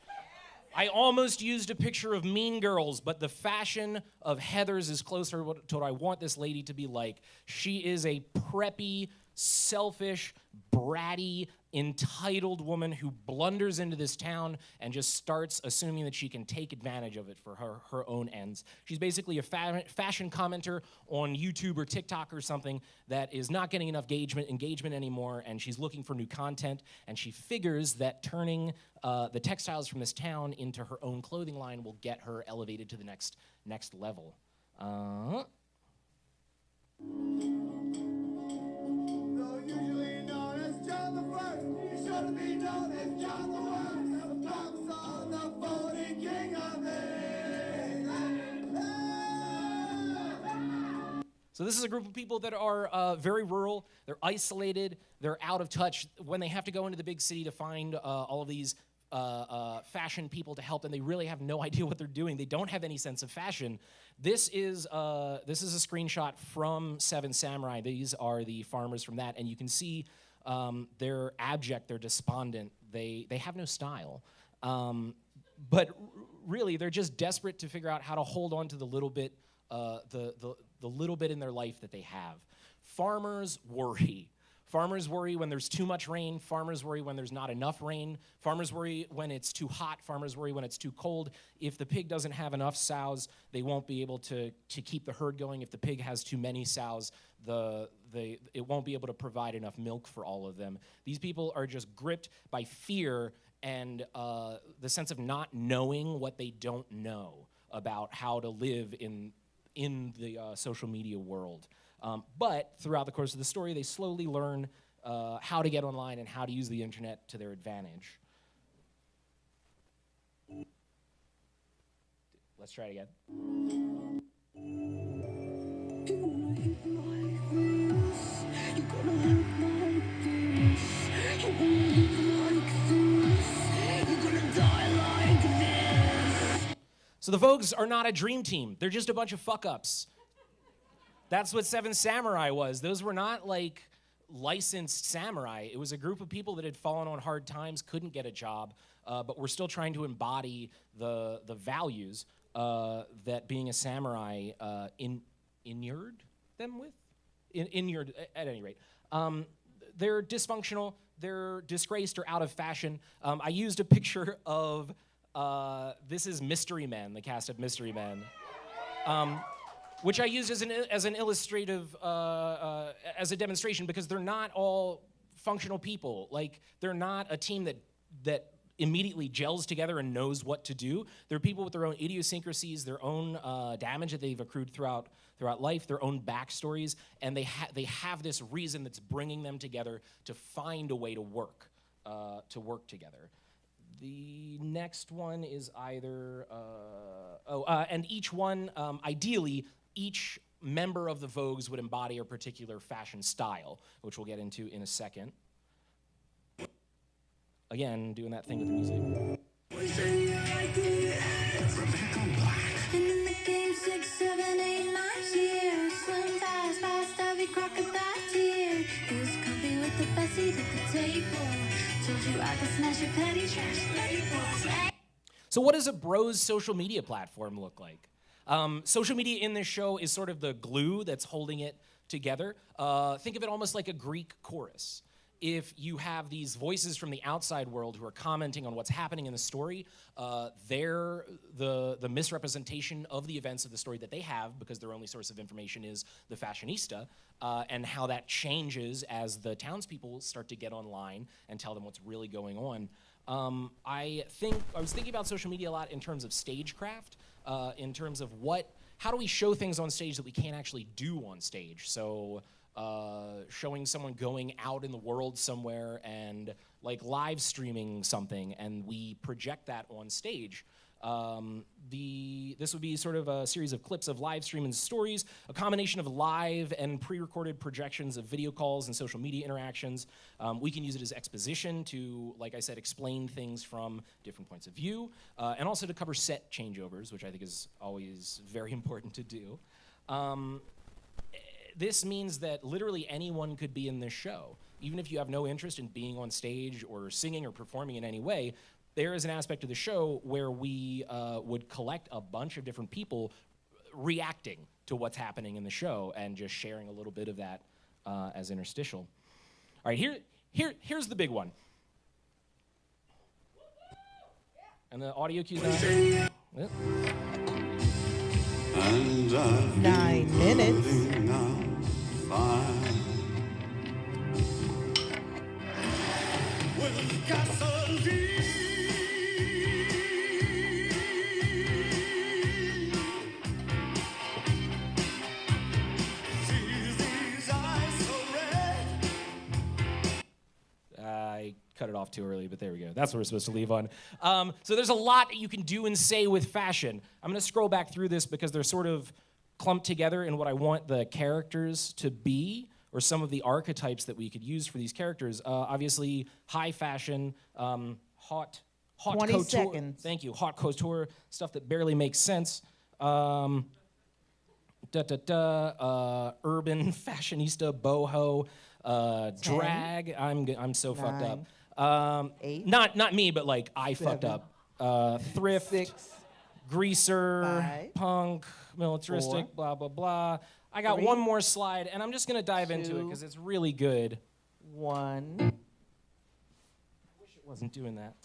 I almost used a picture of Mean Girls, but the fashion of Heather's is closer to what I want this lady to be like. She is a preppy, selfish, bratty, entitled woman who blunders into this town and just starts assuming that she can take advantage of it for her own ends. She's basically a fashion commenter on YouTube or TikTok or something that is not getting enough engagement anymore, and she's looking for new content, and she figures that turning the textiles from this town into her own clothing line will get her elevated to the next level. So this is a group of people that are very rural, they're isolated, they're out of touch. When they have to go into the big city to find all of these fashion people to help them, they really have no idea what they're doing. They don't have any sense of fashion. This is a screenshot from Seven Samurai. These are the farmers from that, and you can see they're abject, they're despondent, they have no style. But really, they're just desperate to figure out how to hold on to the little bit, the little bit in their life that they have. Farmers worry. Farmers worry when there's too much rain. Farmers worry when there's not enough rain. Farmers worry when it's too hot. Farmers worry when it's too cold. If the pig doesn't have enough sows, they won't be able to keep the herd going. If the pig has too many sows, it won't be able to provide enough milk for all of them. These people are just gripped by fear and the sense of not knowing what they don't know about how to live in the social media world. But throughout the course of the story, they slowly learn how to get online and how to use the internet to their advantage. Let's try it again. So the Vogues are not a dream team. They're just a bunch of fuck-ups. That's what Seven Samurai was. Those were not like licensed samurai. It was a group of people that had fallen on hard times, couldn't get a job, but were still trying to embody the values that being a samurai inured them with? Inured, at any rate. They're dysfunctional, they're disgraced or out of fashion. I used a picture of, this is Mystery Men, the cast of Mystery Men. Which I used as an illustrative, as a demonstration, because they're not all functional people. Like, they're not a team that immediately gels together and knows what to do. They're people with their own idiosyncrasies, their own damage that they've accrued throughout life, their own backstories, and they have this reason that's bringing them together to find a way to work together. The next one is either, and each one, ideally, each member of the Vogues would embody a particular fashion style, which we'll get into in a second. Again, doing that thing with the music. So what does a bro's social media platform look like? Social media in this show is sort of the glue that's holding it together. Think of it almost like a Greek chorus. If you have these voices from the outside world who are commenting on what's happening in the story, they're the misrepresentation of the events of the story that they have, because their only source of information is the fashionista, and how that changes as the townspeople start to get online and tell them what's really going on. I was thinking about social media a lot in terms of stagecraft, in terms of how do we show things on stage that we can't actually do on stage? So showing someone going out in the world somewhere and like live streaming something, and we project that on stage. This would be sort of a series of clips of live streaming stories, a combination of live and pre-recorded projections of video calls and social media interactions. We can use it as exposition to, like I said, explain things from different points of view, and also to cover set changeovers, which I think is always very important to do. This means that literally anyone could be in this show. Even if you have no interest in being on stage or singing or performing in any way, there is an aspect of the show where we would collect a bunch of different people reacting to what's happening in the show and just sharing a little bit of that as interstitial. All right, Here's the big one. And the audio cue's not. Yep. 9 minutes. I cut it off too early, but there we go. That's what we're supposed to leave on. So there's a lot that you can do and say with fashion. I'm going to scroll back through this because they're sort of clumped together in what I want the characters to be, or some of the archetypes that we could use for these characters. Obviously, high fashion, hot 20 couture. seconds. Thank you. Hot couture, stuff that barely makes sense. Urban, fashionista, boho, drag. I'm so fucked up. 8. Not me, but like I fucked 7. up. Thrift, 6. greaser, 5. punk, militaristic, 4. blah blah blah. I got 3. one more slide, and I'm just gonna dive into it 2. because it's really good. 1. I wish it wasn't doing that.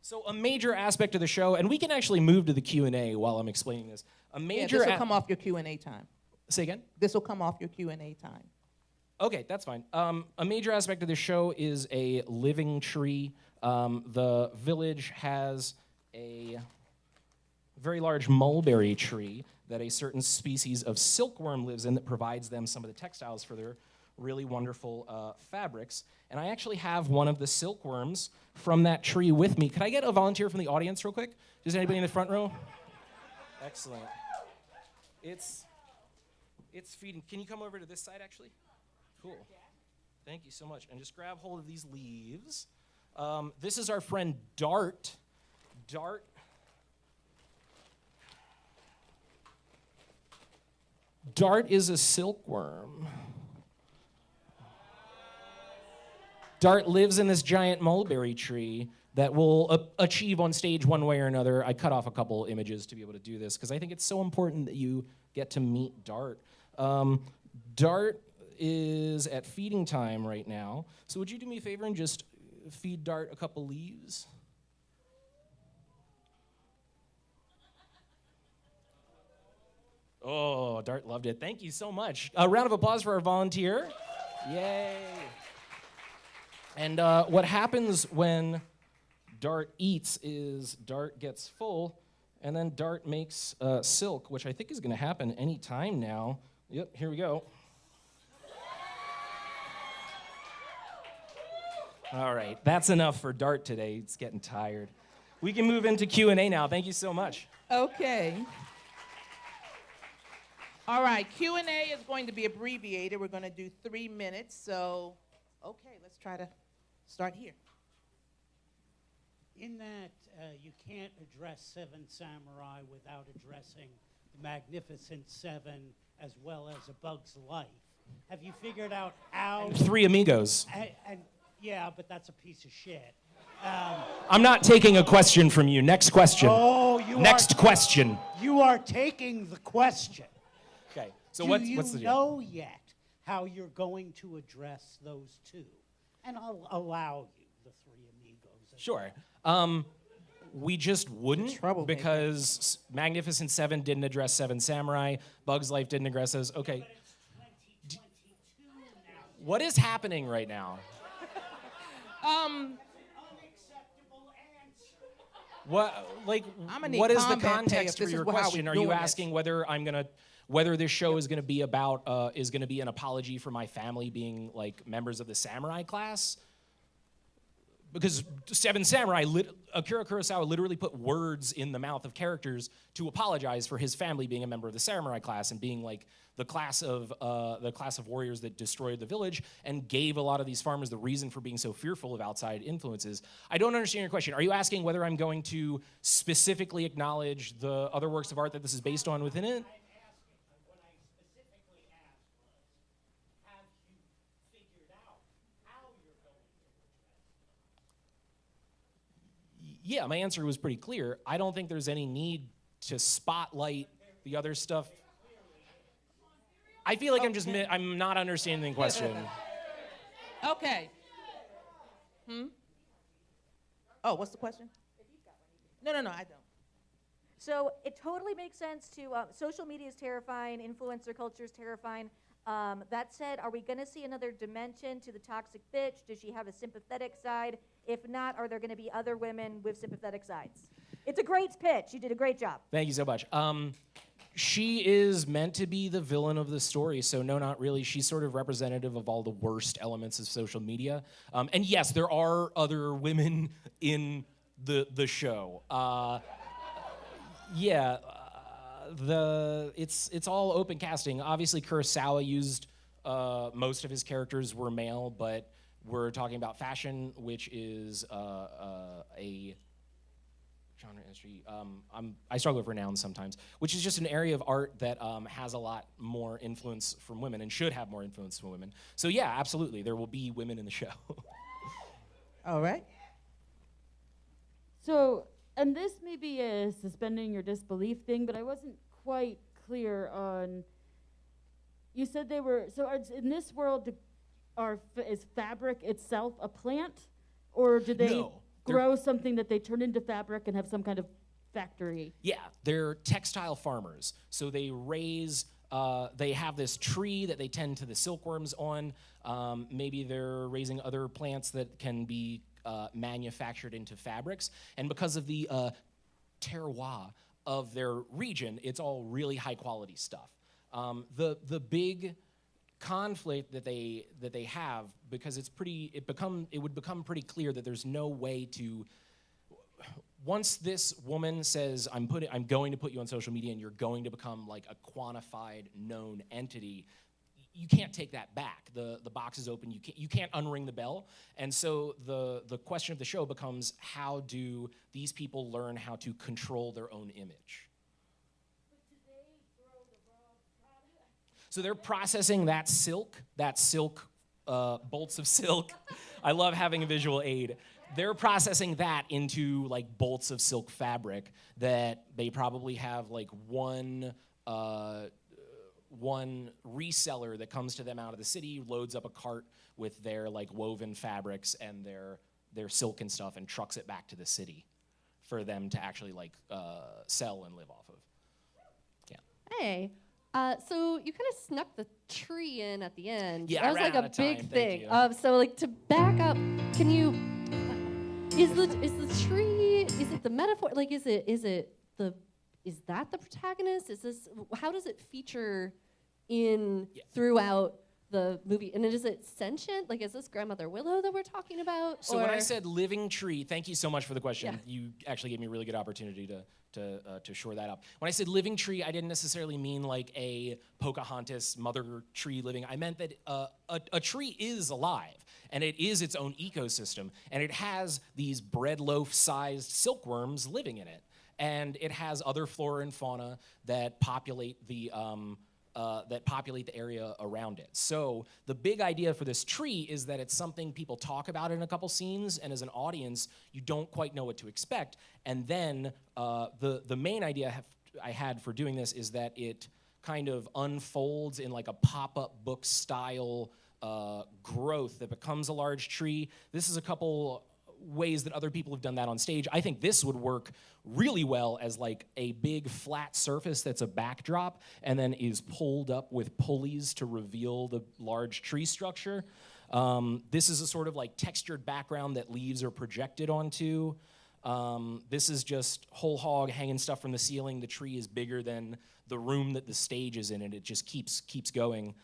So a major aspect of the show, and we can actually move to the Q&A while I'm explaining this. A major this will come off your Q&A time. Say again? This will come off your Q&A time. Okay, that's fine. A major aspect of the show is a living tree. The village has a very large mulberry tree that a certain species of silkworm lives in that provides them some of the textiles for their really wonderful fabrics. And I actually have one of the silkworms from that tree with me. Could I get a volunteer from the audience real quick? Does anybody in the front row? Excellent. It's feeding. Can you come over to this side, actually? Cool. Thank you so much. And just grab hold of these leaves. This is our friend Dart. Dart is a silkworm. Dart lives in this giant mulberry tree that will achieve on stage one way or another. I cut off a couple images to be able to do this because I think it's so important that you get to meet Dart. Dart is at feeding time right now. So would you do me a favor and just feed Dart a couple leaves? Oh, Dart loved it. Thank you so much. A round of applause for our volunteer. Yay. And what happens when Dart eats is Dart gets full, and then Dart makes silk, which I think is going to happen any time now. Yep, here we go. All right, that's enough for Dart today. It's getting tired. We can move into Q&A now. Thank you so much. Okay. All right, Q&A is going to be abbreviated. We're going to do 3 minutes. So, okay, let's try to start here. In that you can't address Seven Samurai without addressing the Magnificent Seven as well as A Bug's Life. Have you figured out how? Three Amigos. And yeah, but that's a piece of shit. I'm not taking a question from you. Next question. Oh, Next question. You are taking the question. Okay. So Do what's you the deal? know yet how you're going to address those two? And I'll allow you the Three Amigos. Sure. We just wouldn't because Magnificent Seven didn't address Seven Samurai. Bug's Life didn't address those. Okay. What is happening right now? What is the context for your question? Are you asking whether this show is going to be about an apology for my family being like members of the samurai class? Because Seven Samurai, Akira Kurosawa literally put words in the mouth of characters to apologize for his family being a member of the samurai class and being like the class of warriors that destroyed the village and gave a lot of these farmers the reason for being so fearful of outside influences. I don't understand your question. Are you asking whether I'm going to specifically acknowledge the other works of art that this is based on within it? yeah, my answer was pretty clear. I don't think there's any need to spotlight the other stuff. I feel like I'm not understanding the question. Okay. Oh, what's the question? No, I don't. So it totally makes sense to, social media is terrifying, influencer culture is terrifying. That said, are we gonna see another dimension to the toxic bitch? Does she have a sympathetic side? If not, are there gonna be other women with sympathetic sides? It's a great pitch, you did a great job. Thank you so much. She is meant to be the villain of the story, so no, not really. She's sort of representative of all the worst elements of social media. And yes, there are other women in the show. It's all open casting. Obviously, Kurosawa used most of his characters were male, but we're talking about fashion, which is a genre industry. I struggle with nouns sometimes, which is just an area of art that has a lot more influence from women and should have more influence from women. So yeah, absolutely, there will be women in the show. All right. So, and this may be a suspending your disbelief thing, but I wasn't quite clear on. You said they were, so in this world, is fabric itself a plant? Or do they grow something that they turn into fabric and have some kind of factory? Yeah, they're textile farmers. So they raise, they have this tree that they tend to the silkworms on. Maybe they're raising other plants that can be manufactured into fabrics. And because of the terroir of their region, it's all really high quality stuff. The big conflict that they have, because it would become pretty clear that there's no way to, once this woman says, I'm going to put you on social media and you're going to become like a quantified known entity, you can't take that back. The box is open. You can't unring the bell. And so the question of the show becomes, how do these people learn how to control their own image? So they're processing that silk, bolts of silk. I love having a visual aid. They're processing that into like bolts of silk fabric that they probably have like one reseller that comes to them out of the city, loads up a cart with their like woven fabrics and their silk and stuff, and trucks it back to the city for them to actually like sell and live off of. Yeah. Hey, so you kind of snuck the tree in at the end. Yeah, that was I ran like out a of big time. thing. Thank you. So like to back up, can you? Is the tree? Is it the metaphor? Like, is that the protagonist? Is this? How does it feature throughout the movie? And is it sentient? Like, is this Grandmother Willow that we're talking about? So when I said living tree, thank you so much for the question. Yeah. You actually gave me a really good opportunity to shore that up. When I said living tree, I didn't necessarily mean like a Pocahontas mother tree living. I meant that a tree is alive, and it is its own ecosystem, and it has these bread loaf-sized silkworms living in it, and it has other flora and fauna that populate the area around it. So the big idea for this tree is that it's something people talk about in a couple scenes, and as an audience, you don't quite know what to expect. And then the main idea I had for doing this is that it kind of unfolds in like a pop-up book style growth that becomes a large tree. This is a couple ways that other people have done that on stage. I think this would work really well as like a big flat surface that's a backdrop and then is pulled up with pulleys to reveal the large tree structure. This is a sort of like textured background that leaves are projected onto. This is just whole hog hanging stuff from the ceiling. The tree is bigger than the room that the stage is in, and it just keeps going.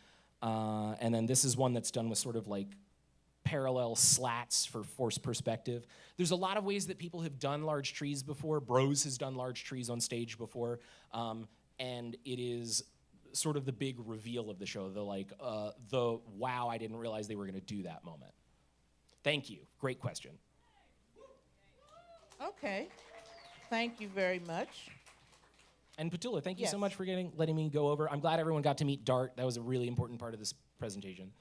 And then this is one that's done with sort of like parallel slats for forced perspective. There's a lot of ways that people have done large trees before. Bros has done large trees on stage before. And it is sort of the big reveal of the show, the wow, I didn't realize they were gonna do that moment. Thank you, great question. Okay, thank you very much. And Petula, thank you so much for letting me go over. I'm glad everyone got to meet Dart. That was a really important part of this presentation.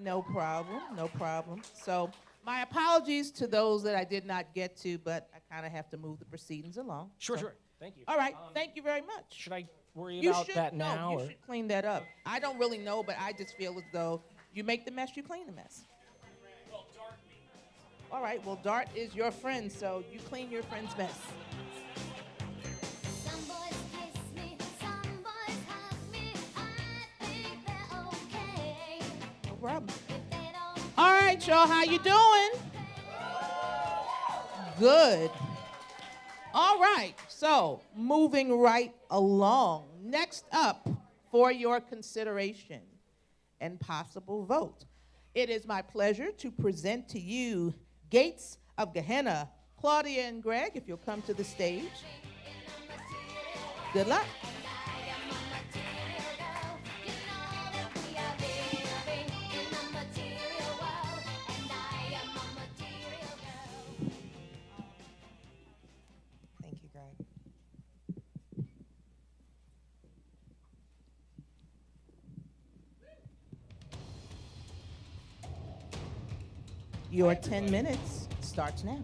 No problem, no problem. So My apologies to those that I did not get to, but I kind of have to move the proceedings along. Sure, So- sure. Thank you. All right, thank you very much. Should I worry You about should, that no, now? you or? should clean that up. I don't really know, but I just feel as though you make the mess, you clean the mess. All right, well, Dart is your friend, so you clean your friend's mess. No problem. All right, y'all, how you doing? Good. All right, so moving right along. Next up for your consideration and possible vote, it is my pleasure to present to you Gates of Gehenna. Claudia and Greg, if you'll come to the stage. Good luck. Thank you, Greg. Your 10 minutes starts now.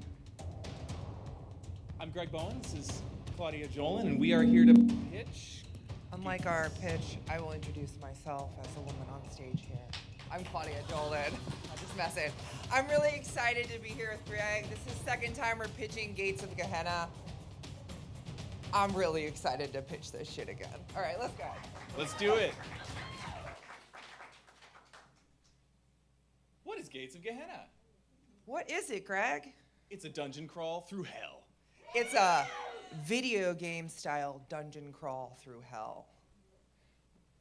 I'm Greg Bowen. This is Claudia Jolin, and we are here to pitch. Unlike our pitch, I will introduce myself as a woman on stage here. I'm Claudia Jolin. I'm just messing. I'm really excited to be here with Greg. This is the second time we're pitching Gates of Gehenna. I'm really excited to pitch this shit again. All right, let's go. Let's do it. What is Gates of Gehenna? What is it, Greg? It's a dungeon crawl through hell. It's a video game style dungeon crawl through hell.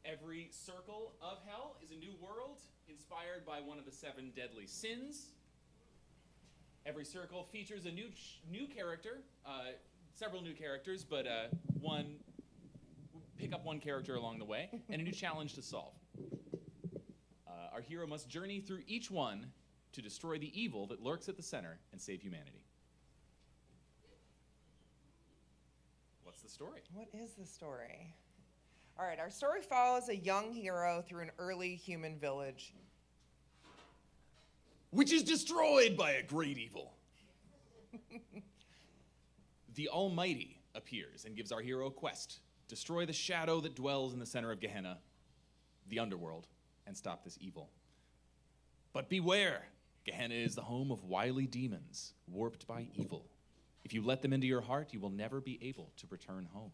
Every circle of hell is a new world inspired by one of the 7 deadly sins. Every circle features a new character, several new characters, but pick up one character along the way, and a new challenge to solve. Our hero must journey through each one to destroy the evil that lurks at the center and save humanity. What's the story? What is the story? All right, our story follows a young hero through an early human village. Which is destroyed by a great evil. The Almighty appears and gives our hero a quest. Destroy the shadow that dwells in the center of Gehenna, the underworld, and stop this evil. But beware, Gehenna is the home of wily demons, warped by evil. If you let them into your heart, you will never be able to return home.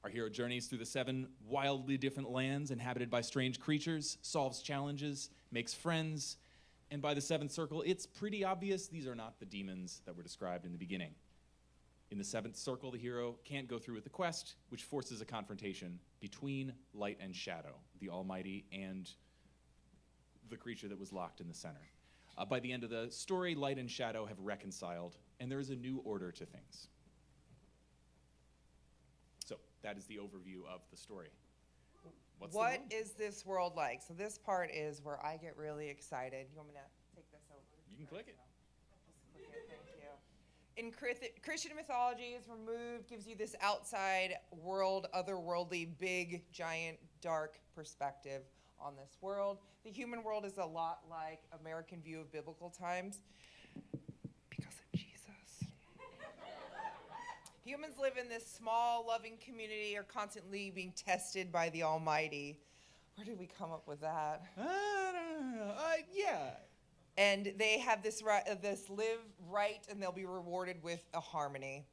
Our hero journeys through the 7 wildly different lands inhabited by strange creatures, solves challenges, makes friends, and by the 7th circle, it's pretty obvious these are not the demons that were described in the beginning. In the 7th circle, the hero can't go through with the quest, which forces a confrontation between light and shadow, the Almighty and the creature that was locked in the center. By the end of the story, light and shadow have reconciled, and there is a new order to things. So that is the overview of the story. What is this world like? So this part is where I get really excited. You want me to take this over? You can click it. Just click it, thank you. In Christian mythology is removed, gives you this outside world, otherworldly, big, giant, dark perspective on this world. The human world is a lot like American view of biblical times because of Jesus. Humans live in this small, loving community, are constantly being tested by the Almighty. Where did we come up with that? I don't know. Yeah. And they have this live right, and they'll be rewarded with a harmony.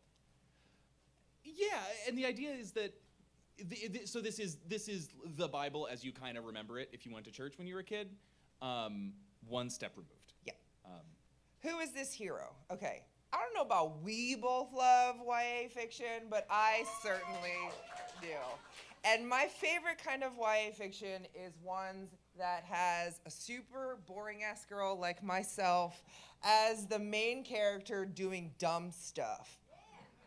Yeah, and the idea is that so this is the Bible as you kind of remember it if you went to church when you were a kid, one step removed. Yeah. Who is this hero? Okay, I don't know about we both love YA fiction, but I certainly do. And my favorite kind of YA fiction is ones that has a super boring-ass girl like myself as the main character doing dumb stuff.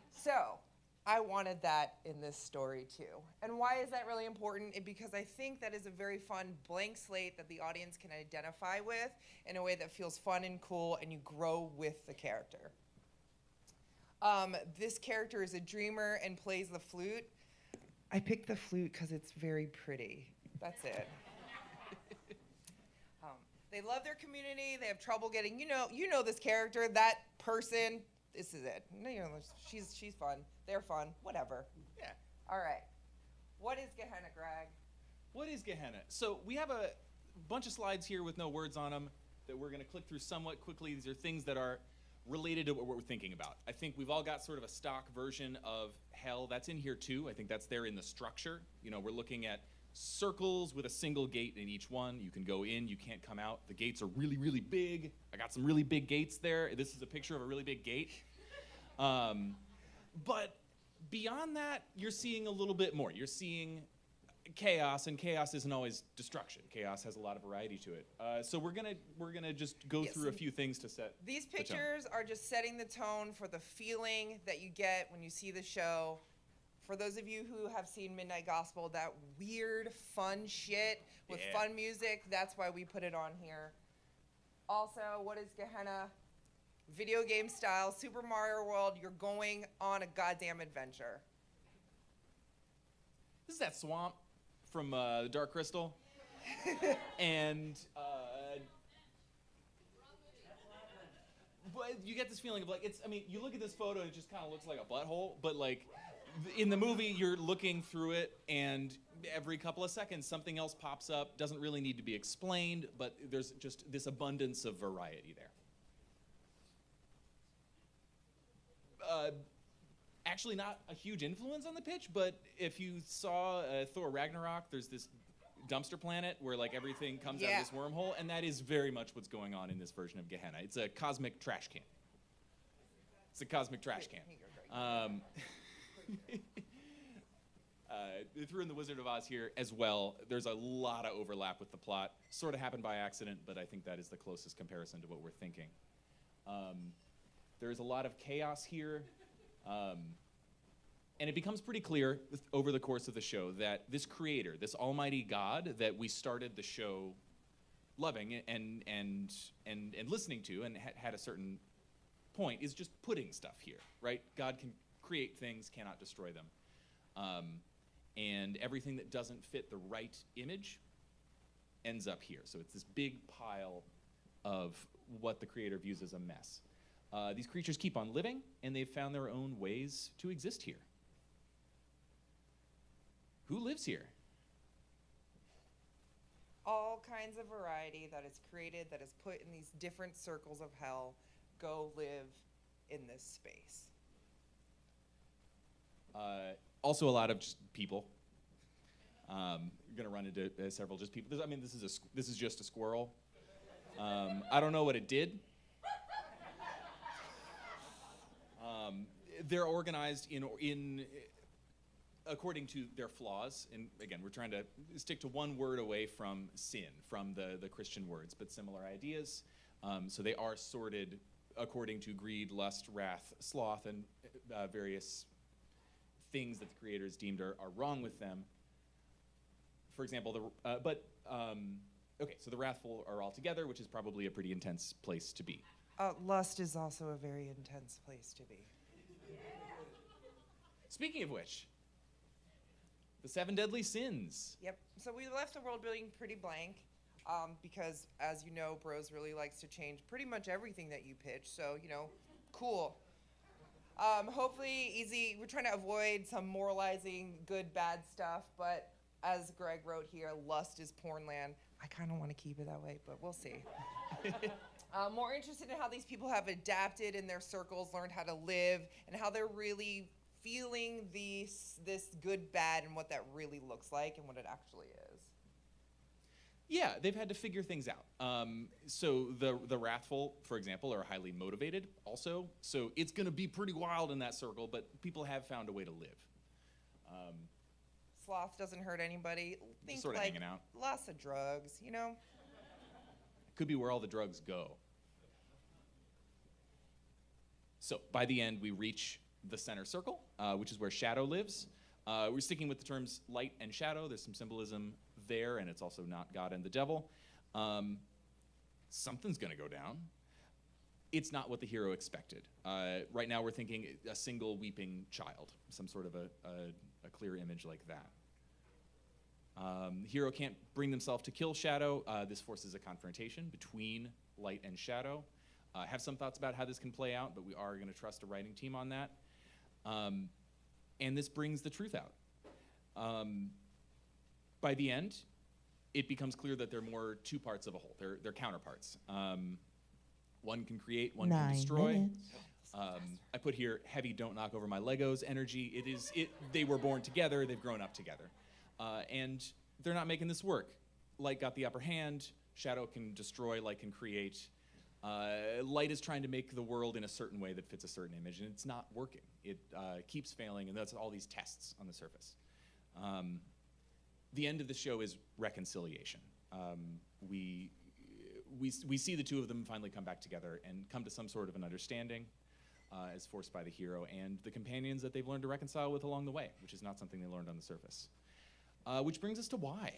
So I wanted that in this story too. And why is that really important? Because I think that is a very fun blank slate that the audience can identify with in a way that feels fun and cool, and you grow with the character. This character is a dreamer and plays the flute. I picked the flute because it's very pretty. That's it. They love their community. They have trouble getting, you know this character, that person. This is it. You know, she's fun. They're fun. Whatever. Yeah. All right. What is Gehenna, Greg? What is Gehenna? So we have a bunch of slides here with no words on them that we're going to click through somewhat quickly. These are things that are related to what we're thinking about. I think we've all got sort of a stock version of hell. That's in here too. I think that's there in the structure. You know, we're looking at circles with a single gate in each one. You can go in, you can't come out. The gates are really, really big. I got some really big gates there. This is a picture of a really big gate. But beyond that, you're seeing a little bit more. You're seeing chaos, and chaos isn't always destruction. Chaos has a lot of variety to it. So we're gonna just go through a few things to set These the tone. pictures are just setting the tone for the feeling that you get when you see the show. For those of you who have seen Midnight Gospel, that weird, fun shit with fun music, that's why we put it on here. Also, what is Gehenna? Video game style, Super Mario World, you're going on a goddamn adventure. This is that swamp from the Dark Crystal. And but you get this feeling of like, you look at this photo and it just kind of looks like a butthole, but like in the movie you're looking through it and every couple of seconds something else pops up, doesn't really need to be explained, but there's just this abundance of variety there. Actually not a huge influence on the pitch, but if you saw Thor Ragnarok, there's this dumpster planet where like everything comes out of this wormhole, and that is very much what's going on in this version of Gehenna. It's a cosmic trash can. It's a cosmic trash can. They threw in the Wizard of Oz here as well. There's a lot of overlap with the plot. Sort of happened by accident, but I think that is the closest comparison to what we're thinking. There's a lot of chaos here. And it becomes pretty clear over the course of the show that this creator, this almighty God that we started the show loving and listening to and had a certain point, is just putting stuff here, right? God can create things, cannot destroy them. And everything that doesn't fit the right image ends up here. So it's this big pile of what the creator views as a mess. These creatures keep on living, and they've found their own ways to exist here. Who lives here? All kinds of variety that is created, that is put in these different circles of hell. Go live in this space. Also a lot of just people. You're gonna run into several just people. This is just a squirrel. I don't know what it did. They're organized in according to their flaws. And again, we're trying to stick to one word away from sin, from the Christian words, but similar ideas. So they are sorted according to greed, lust, wrath, sloth, and various things that the creators deemed are wrong with them. For example, okay, so the wrathful are all together, which is probably a pretty intense place to be. Lust is also a very intense place to be. Speaking of which, the 7 deadly sins. Yep. So we left the world building pretty blank because, as you know, Bros really likes to change pretty much everything that you pitch. So, cool. Hopefully easy. We're trying to avoid some moralizing good, bad stuff. But as Greg wrote here, lust is porn land. I kind of want to keep it that way, but we'll see. More interested in how these people have adapted in their circles, learned how to live, and how they're really feeling this good, bad, and what that really looks like and what it actually is. Yeah, they've had to figure things out. So the wrathful, for example, are highly motivated also. So it's going to be pretty wild in that circle, but people have found a way to live. Sloth doesn't hurt anybody. Think sort of like hanging out. Lots of drugs, Could be where all the drugs go. So by the end, we reach the center circle, which is where shadow lives. We're sticking with the terms light and shadow. There's some symbolism there, and it's also not God and the devil. Something's going to go down. It's not what the hero expected. Right now, we're thinking a single weeping child, some sort of a clear image like that. The hero can't bring themselves to kill Shadow. This forces a confrontation between light and shadow. I have some thoughts about how this can play out, but we are going to trust a writing team on that. And this brings the truth out. By the end, it becomes clear that they're more two parts of a whole. They're counterparts. One can create, one can destroy. I put here, heavy, don't knock over my Legos energy. They were born together, they've grown up together. And they're not making this work. Light got the upper hand, shadow can destroy, light can create. Light is trying to make the world in a certain way that fits a certain image, and it's not working. It keeps failing, and that's all these tests on the surface. The end of the show is reconciliation. We see the two of them finally come back together and come to some sort of an understanding as forced by the hero and the companions that they've learned to reconcile with along the way, which is not something they learned on the surface. Which brings us to why.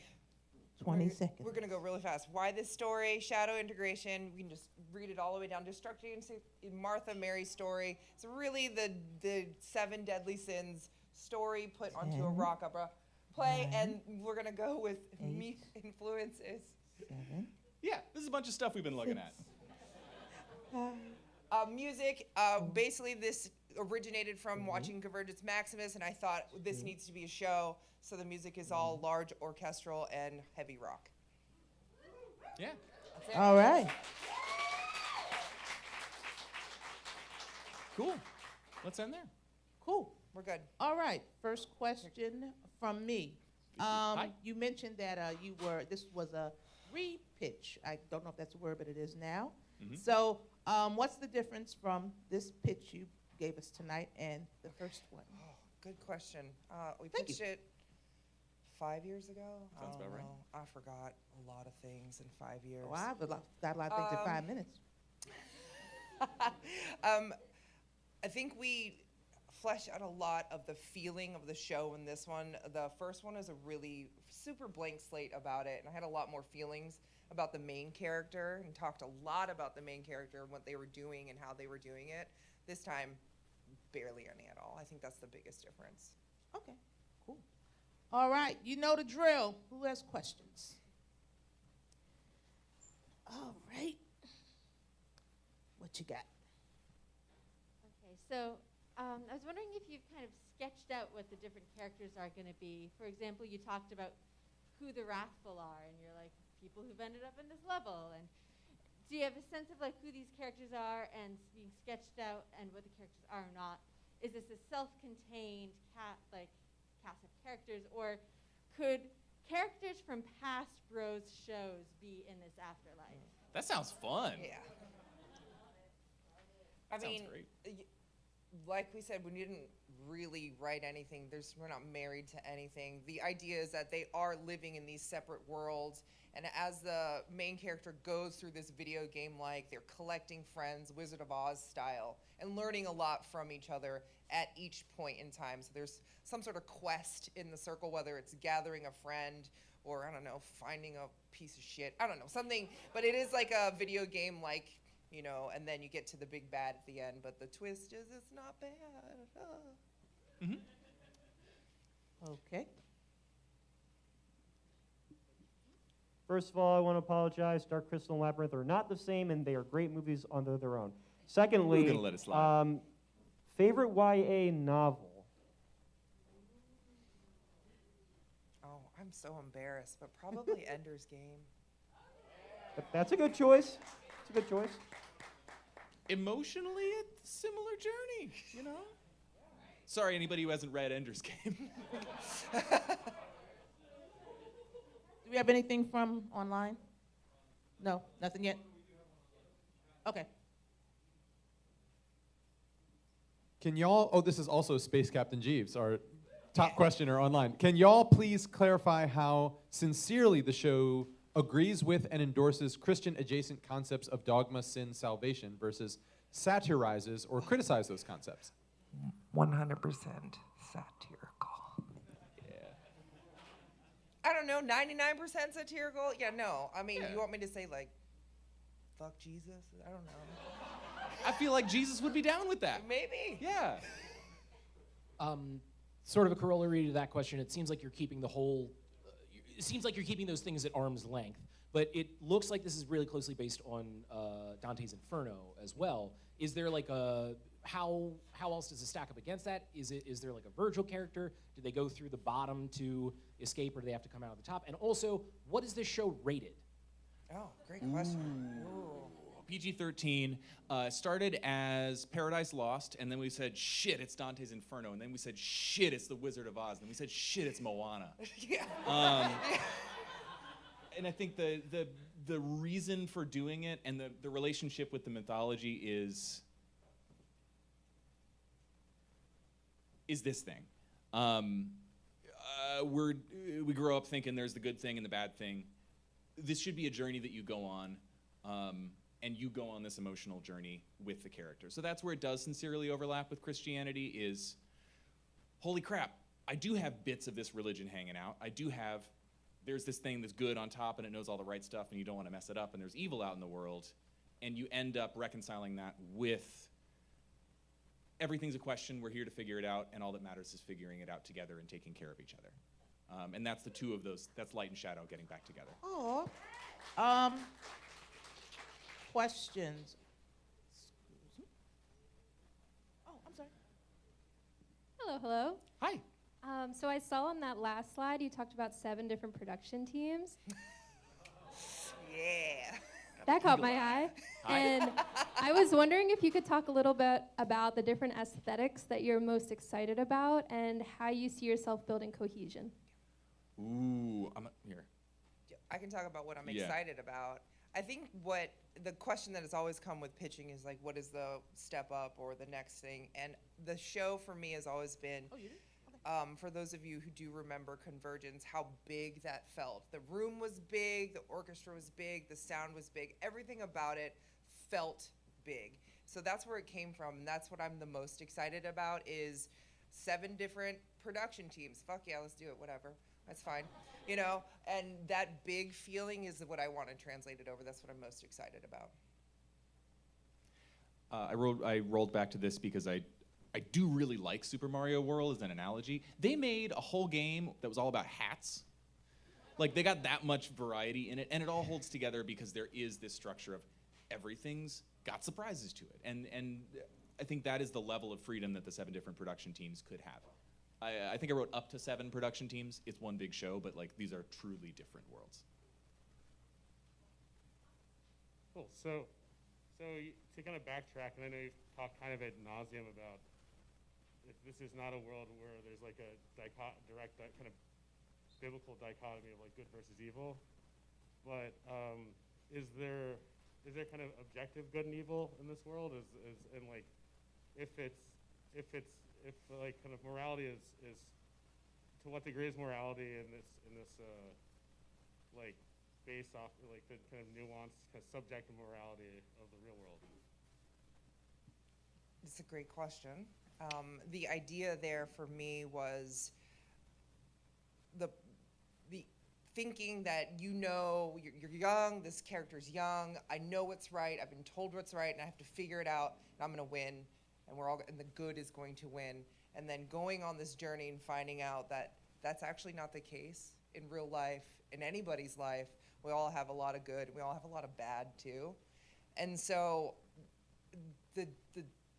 20 seconds. We're going to go really fast. Why this story? Shadow integration. We can just read it all the way down. Destruction in Martha Mary's story. It's really the 7 deadly sins story put onto a rock opera play, and we're going to go with me influences. 7. Yeah, this is a bunch of stuff we've been looking at. Music, basically this originated from watching Convergence Maximus, and I thought this needs to be a show, so the music is all large orchestral and heavy rock. Yeah. That's it. All right. Cool. Let's end there. Cool. We're good. All right. First question from me. You mentioned that this was a re-pitch. I don't know if that's a word, but it is now. So what's the difference from this pitch you gave us tonight and the first one? Oh, good question. We pitched it 5 years ago. Sounds about right. I forgot a lot of things in 5 years. Well, I've got a lot of things in 5 minutes. I think we fleshed out a lot of the feeling of the show in this one. The first one is a really super blank slate about it, and I had a lot more feelings about the main character and talked a lot about the main character and what they were doing and how they were doing it. This time, barely any at all. I think that's the biggest difference. Okay, cool. All right, you know the drill. Who has questions? All right. What you got? Okay, so I was wondering if you've kind of sketched out what the different characters are going to be. For example, you talked about who the wrathful are, and you're like, people who've ended up in this level. And do you have a sense of like who these characters are and being sketched out and what the characters are or not? Is this a self-contained cast of characters, or could characters from past Bros shows be in this afterlife? That sounds fun. Yeah. That sounds great. Like we said, we didn't really write anything. We're not married to anything. The idea is that they are living in these separate worlds, and as the main character goes through this video game, they're collecting friends, Wizard of Oz style, and learning a lot from each other at each point in time. So there's some sort of quest in the circle, whether it's gathering a friend or, I don't know, finding a piece of shit. I don't know, something, but it is like a video game, and then you get to the big bad at the end, but the twist is it's not bad. Okay. First of all, I want to apologize. Dark Crystal and Labyrinth are not the same, and they are great movies on their own. Secondly, We're gonna let it slide. Favorite YA novel? Oh, I'm so embarrassed, but probably Ender's Game. That's a good choice. It's a good choice. Emotionally, a similar journey, you know? Sorry, anybody who hasn't read Ender's Game. Do we have anything from online? No, nothing yet? Okay. Can y'all, this is also Space Captain Jeeves, our top questioner online. Can y'all please clarify how sincerely the show agrees with and endorses Christian-adjacent concepts of dogma, sin, salvation versus satirizes or criticizes those concepts? 100% satirical. Yeah. I don't know, 99% satirical? Yeah, no. I mean, you want me to say, fuck Jesus? I don't know. I feel like Jesus would be down with that. Maybe. Yeah. Sort of a corollary to that question, it seems like you're keeping the whole, it seems like you're keeping those things at arm's length, but it looks like this is really closely based on Dante's Inferno as well. Is there like a, how else does it stack up against that? Is there like a Virgil character? Do they go through the bottom to escape, or do they have to come out of the top? And also, what is this show rated? Oh, great question. PG-13 started as Paradise Lost, and then we said, shit, it's Dante's Inferno, and then we said, shit, it's The Wizard of Oz, and then we said, shit, it's Moana. Yeah. And I think the reason for doing it and the relationship with the mythology is this thing. We grow up thinking there's the good thing and the bad thing. This should be a journey that you go on, and you go on this emotional journey with the character. So that's where it does sincerely overlap with Christianity is, holy crap, I do have bits of this religion hanging out. I do have, there's this thing that's good on top and it knows all the right stuff and you don't want to mess it up, and there's evil out in the world, and you end up reconciling that with everything's a question, we're here to figure it out, and all that matters is figuring it out together and taking care of each other. And that's the two of those, that's light and shadow getting back together. Oh. Questions? Excuse me. Oh, I'm sorry. Hello, hello. Hi. So I saw on that last slide you talked about 7 different production teams. Yeah. That caught my eye. And I was wondering if you could talk a little bit about the different aesthetics that you're most excited about and how you see yourself building cohesion. Ooh, I'm here. I can talk about what I'm Yeah. excited about. I think what the question that has always come with pitching is like, what is the step up or the next thing? And the show for me has always been, for those of you who do remember Convergence, how big that felt. The room was big, the orchestra was big, the sound was big, everything about it felt big. So that's where it came from, and that's what I'm the most excited about is 7 different production teams. Fuck yeah, let's do it, whatever. That's fine, you know? And that big feeling is what I want to translate it over. That's what I'm most excited about. I rolled back to this because I do really like Super Mario World as an analogy. They made a whole game that was all about hats. Like, they got that much variety in it, and it all holds together because there is this structure of everything's got surprises to it. And I think that is the level of freedom that the 7 different production teams could have. I think I wrote up to 7 production teams. It's one big show, but like these are truly different worlds. Cool. So to kind of backtrack, and I know you've talked kind of ad nauseum about if this is not a world where there's like a direct kind of biblical dichotomy of like good versus evil, but is there kind of objective good and evil in this world? And like if like kind of morality is to what degree is morality in this like based off like the kind of nuanced kind of subjective morality of the real world? It's a great question. The idea there for me was the thinking that you're young, this character's young, I know what's right, I've been told what's right, and I have to figure it out, and I'm gonna win, and the good is going to win. And then going on this journey and finding out that that's actually not the case in real life, in anybody's life. We all have a lot of good, we all have a lot of bad too. And so the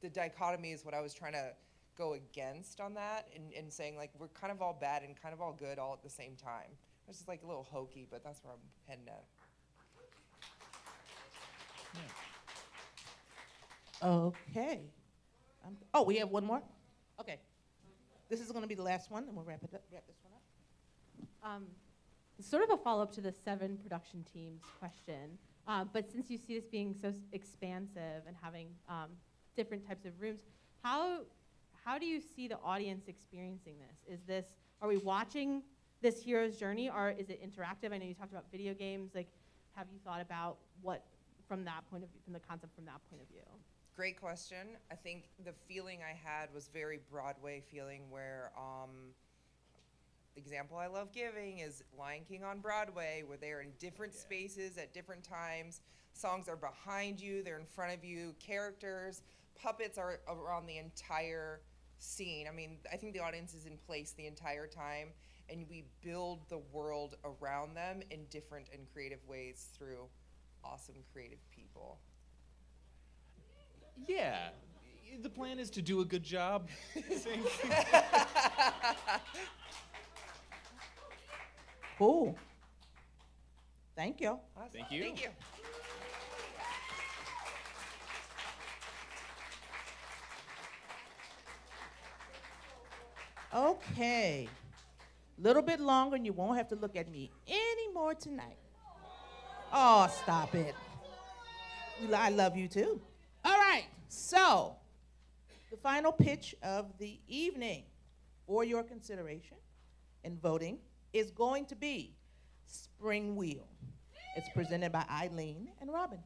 dichotomy is what I was trying to go against on that, and saying like we're kind of all bad and kind of all good all at the same time. It's just like a little hokey, but that's where I'm heading at. Okay. Oh, we have one more? Okay. This is going to be the last one, and we'll wrap this one up. It's sort of a follow-up to the 7 production teams question, but since you see this being so expansive and having different types of rooms, how do you see the audience experiencing this? Are we watching this hero's journey, or is it interactive? I know you talked about video games. Like, have you thought about what, from that point of view, from the concept from that point of view? Great question. I think the feeling I had was very Broadway feeling where, the example I love giving is Lion King on Broadway, where they're in different spaces at different times. Songs are behind you, they're in front of you, characters, puppets are around the entire scene. I mean, I think the audience is in place the entire time. and we build the world around them in different and creative ways through awesome creative people. Yeah. The plan is to do a good job. Cool. Thank you. Awesome. Thank you. Thank you. Okay. Little bit longer and you won't have to look at me anymore tonight. Oh, stop it. I love you too. All right. So, the final pitch of the evening for your consideration and voting is going to be Spring Wheel. It's presented by Eileen and Robyn.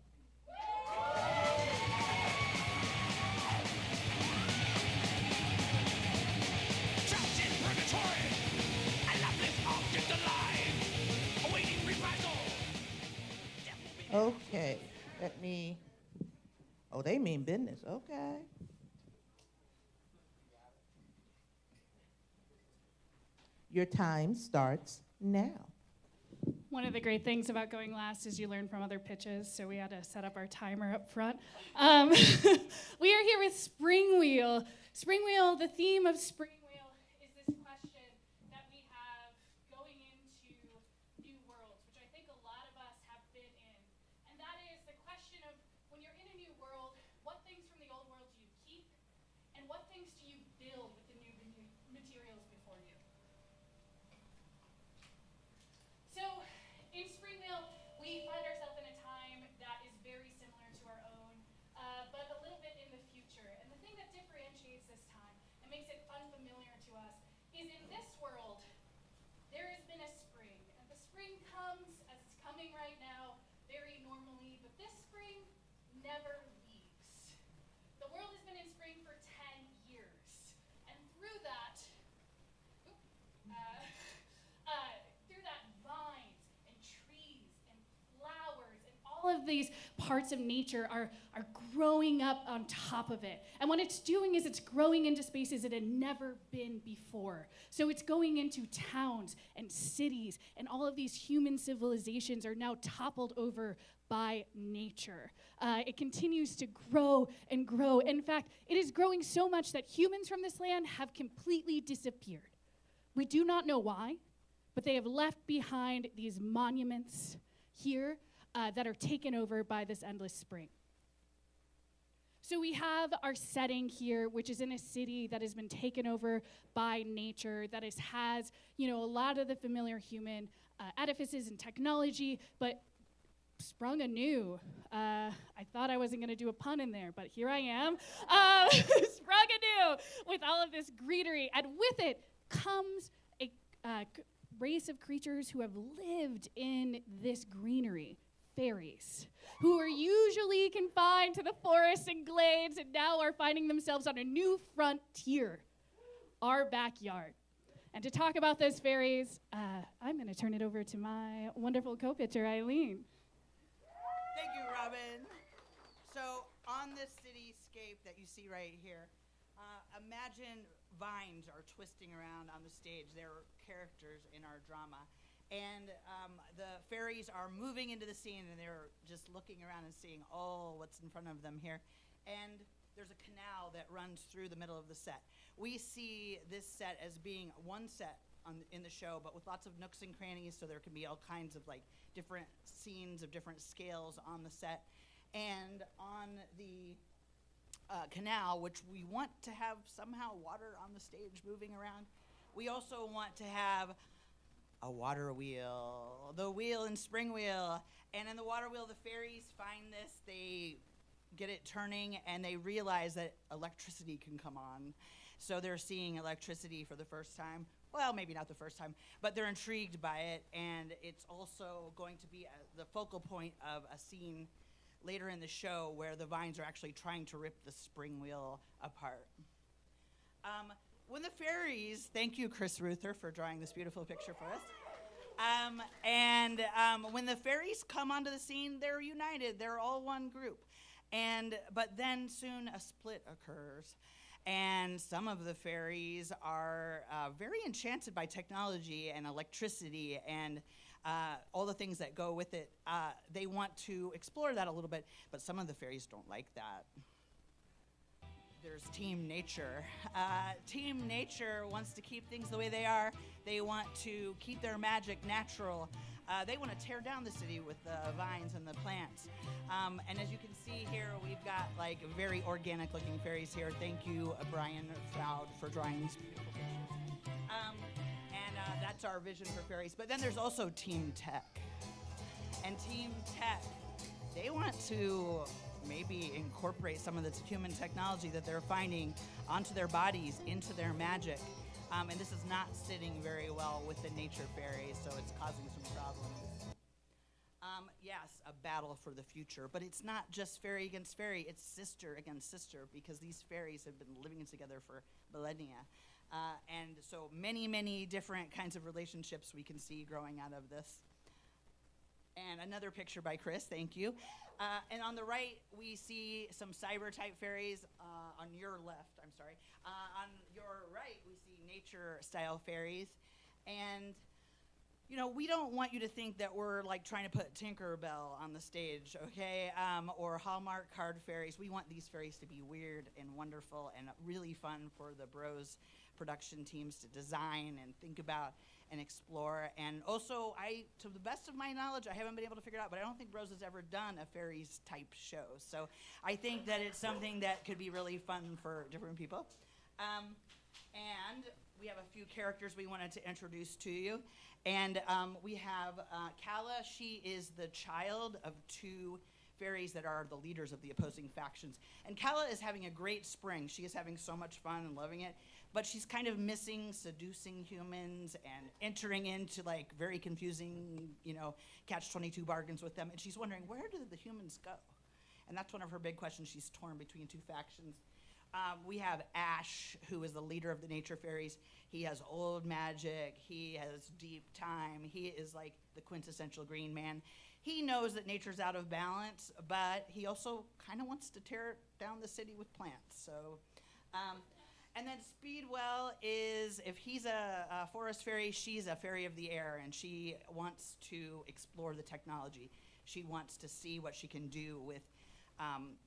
Okay, let me, oh, they mean business, okay. Your time starts now. One of the great things about going last is you learn from other pitches, so we had to set up our timer up front. We are here with Spring Wheel. Spring Wheel, the theme of Spring Wheel is this question that we have going into new worlds, which I think a lot of us have been in. And that is the question of, when you're in a new world, what things from the old world do you keep, and what things do you build with the new materials before you? So, in Spring Wheel, we find ourselves in a time that is very similar to our own, but a little bit in the future. And the thing that differentiates this time and makes it unfamiliar to us is, in this world, there has been a spring. And the spring comes, as it's coming right now, very normally, but this spring never leaves. The world has been in spring for 10 years. And through that, vines and trees and flowers and all of these parts of nature are growing up on top of it. And what it's doing is it's growing into spaces it had never been before. So it's going into towns and cities, and all of these human civilizations are now toppled over by nature. It continues to grow and grow. In fact, it is growing so much that humans from this land have completely disappeared. We do not know why, but they have left behind these monuments here that are taken over by this endless spring. So we have our setting here, which is in a city that has been taken over by nature, that has a lot of the familiar human edifices and technology, but sprung anew. I thought I wasn't going to do a pun in there, but here I am. Sprung anew with all of this greenery, and with it comes a race of creatures who have lived in this greenery, fairies, who are usually confined to the forests and glades and now are finding themselves on a new frontier, our backyard. And to talk about those fairies, I'm going to turn it over to my wonderful co-pitcher, Eileen. Thank you, Robyn. So on this cityscape that you see right here, imagine vines are twisting around on the stage. They're characters in our drama. And the fairies are moving into the scene, and they're just looking around and seeing, oh, what's in front of them here. And there's a canal that runs through the middle of the set. We see this set as being one set in the show, but with lots of nooks and crannies, so there can be all kinds of different scenes of different scales on the set. And on the canal, which we want to have somehow water on the stage moving around, we also want to have a water wheel, the wheel in Spring Wheel. And in the water wheel, the fairies find this, they get it turning, and they realize that electricity can come on. So they're seeing electricity for the first time. Well, maybe not the first time, but they're intrigued by it, and it's also going to be the focal point of a scene later in the show where the vines are actually trying to rip the spring wheel apart. When the fairies, thank you, Chris Ruther, for drawing this beautiful picture for us. When the fairies come onto the scene, they're united. They're all one group. But then soon a split occurs. And some of the fairies are very enchanted by technology and electricity and all the things that go with it. They want to explore that a little bit, but some of the fairies don't like that. There's Team Nature. Team Nature wants to keep things the way they are. They want to keep their magic natural. They want to tear down the city with the vines and the plants. And as you can see here, we've got like very organic looking fairies here. Thank you, Brian Froud, for drawing these beautiful pictures. And that's our vision for fairies. But then there's also Team Tech. And Team Tech, they want to maybe incorporate some of the human technology that they're finding onto their bodies, into their magic. And this is not sitting very well with the nature fairies, so it's causing some problems. Yes, a battle for the future, but it's not just fairy against fairy, it's sister against sister, because these fairies have been living together for millennia. And so many, many different kinds of relationships we can see growing out of this. And another picture by Chris, thank you. And on the right, we see some cyber-type fairies. On your left, I'm sorry. On your right, we see nature-style fairies. And, you know, we don't want you to think that we're, like, trying to put Tinkerbell on the stage, okay? Or Hallmark card fairies. We want these fairies to be weird and wonderful and really fun for the Bros production teams to design and think about and explore. And also, to the best of my knowledge, I haven't been able to figure it out, but I don't think Bros has ever done a fairies type show. So I think that it's something that could be really fun for different people. And we have a few characters we wanted to introduce to you. And we have Kala. She is the child of two fairies that are the leaders of the opposing factions. And Kala is having a great spring. She is having so much fun and loving it. But she's kind of missing seducing humans and entering into like very confusing, you know, catch-22 bargains with them. And she's wondering, where did the humans go? And that's one of her big questions. She's torn between two factions. We have Ash, who is the leader of the nature fairies. He has old magic. He has deep time. He is like the quintessential green man. He knows that nature's out of balance, but he also kind of wants to tear down the city with plants. So. And then Speedwell is, if he's a forest fairy, she's a fairy of the air, and she wants to explore the technology. She wants to see what she can do with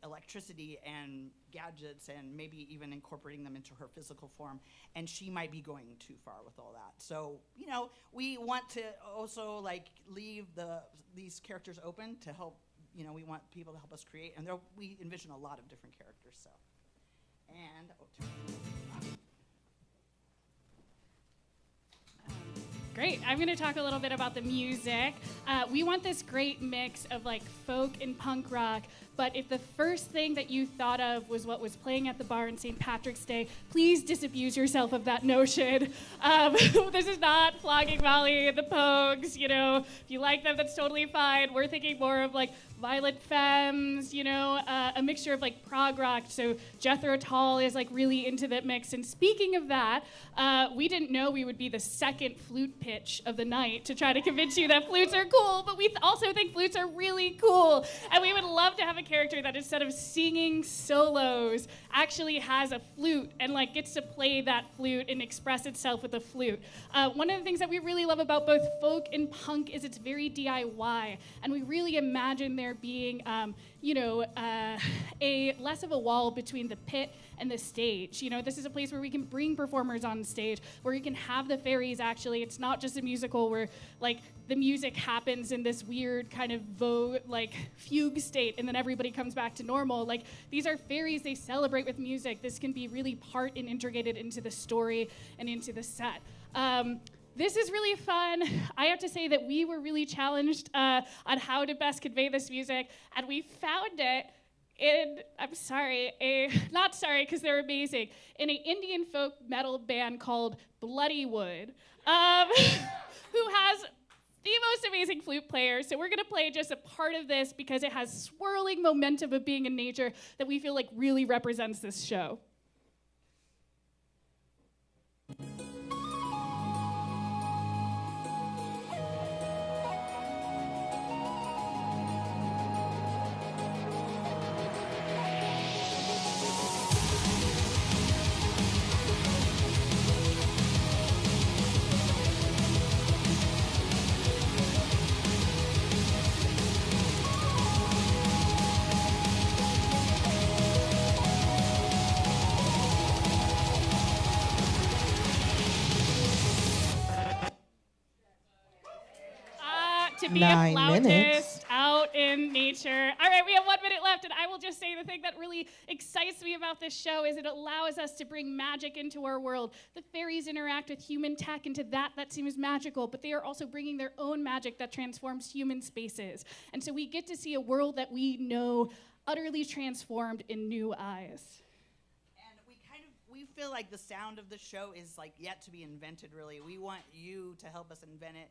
electricity and gadgets and maybe even incorporating them into her physical form. And she might be going too far with all that. So, you know, we want to also like leave these characters open to help, you know, we want people to help us create. And we envision a lot of different characters, so. And, Great. I'm going to talk a little bit about the music. We want this great mix of like folk and punk rock, but if the first thing that you thought of was what was playing at the bar on St. Patrick's Day, please disabuse yourself of that notion. This is not Flogging Molly, the Pogues, you know. If you like them, that's totally fine. We're thinking more of like Violent Femmes, you know, a mixture of like prog rock. So Jethro Tull is like really into that mix. And speaking of that, we didn't know we would be the second flute pitch of the night to try to convince you that flutes are cool, but we also think flutes are really cool. And we would love to have a character that instead of singing solos actually has a flute and like gets to play that flute and express itself with a flute. One of the things that we really love about both folk and punk is it's very DIY, and we really imagine there being, a less of a wall between the pit and the stage. You know, this is a place where we can bring performers on stage, where we can have the fairies actually. It's not just a musical where like the music happens in this weird kind of fugue state and then everybody comes back to normal. Like these are fairies, they celebrate with music. This can be really part and integrated into the story and into the set. This is really fun. I have to say that we were really challenged on how to best convey this music, and we found it in, not sorry because they're amazing, in an Indian folk metal band called Bloody Wood, who has the most amazing flute player. So we're gonna play just a part of this because it has swirling momentum of being in nature that we feel like really represents this show. to be 9 a flautist minutes. out in nature. All right, we have 1 minute left, and I will just say the thing that really excites me about this show is it allows us to bring magic into our world. The fairies interact with human tech into that seems magical, but they are also bringing their own magic that transforms human spaces. And so we get to see a world that we know utterly transformed in new eyes. We feel like the sound of the show is like yet to be invented, really. We want you to help us invent it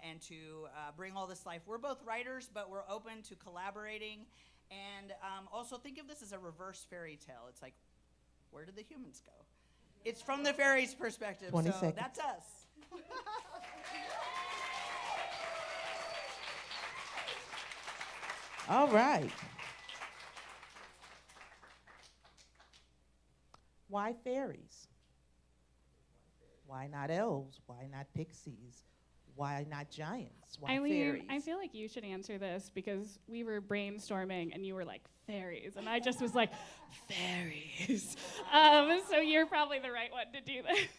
and to bring all this life. We're both writers, but we're open to collaborating. And also think of this as a reverse fairy tale. It's like, where did the humans go? It's from the fairies' perspective, 20 so seconds. that's us. All right. Why fairies? Why not elves? Why not pixies? Why not giants? Why Eileen, fairies? I feel like you should answer this because we were brainstorming and you were like, fairies. And I just was like, fairies. So you're probably the right one to do this.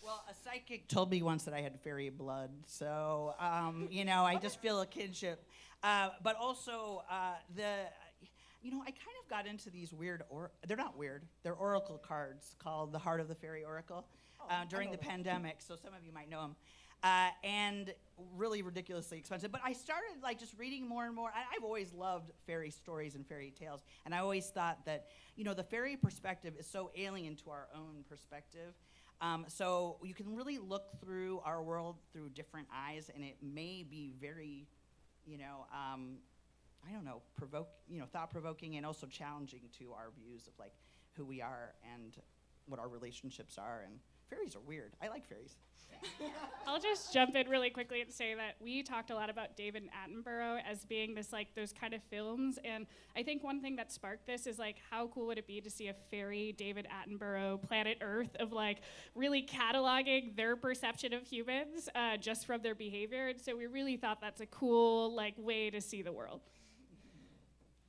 Well, a psychic told me once that I had fairy blood, so I just feel a kinship. But also, I kind of got into these weird, they're not weird, they're oracle cards called the Heart of the Fairy Oracle during the pandemic, so some of you might know them. And really ridiculously expensive. But I started just reading more and more. I've always loved fairy stories and fairy tales, and I always thought that the fairy perspective is so alien to our own perspective. So you can really look through our world through different eyes, and it may be very, thought-provoking and also challenging to our views of who we are and what our relationships are. And fairies are weird. I like fairies. I'll just jump in really quickly and say that we talked a lot about David Attenborough as being this those kind of films, and I think one thing that sparked this is how cool would it be to see a fairy David Attenborough Planet Earth of really cataloging their perception of humans just from their behavior, and so we really thought that's a cool way to see the world.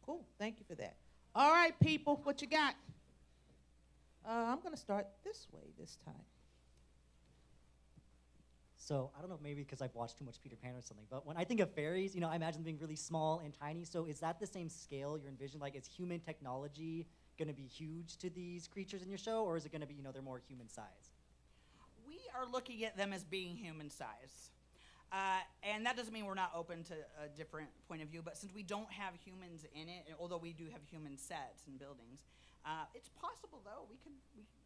Cool, thank you for that. All right, people, what you got? I'm gonna start this way this time. So I don't know, maybe because I've watched too much Peter Pan or something, but when I think of fairies, I imagine them being really small and tiny. So is that the same scale you envision? Is human technology going to be huge to these creatures in your show, or is it going to be, they're more human size? We are looking at them as being human size. And that doesn't mean we're not open to a different point of view, but since we don't have humans in it, although we do have human sets and buildings, it's possible, though.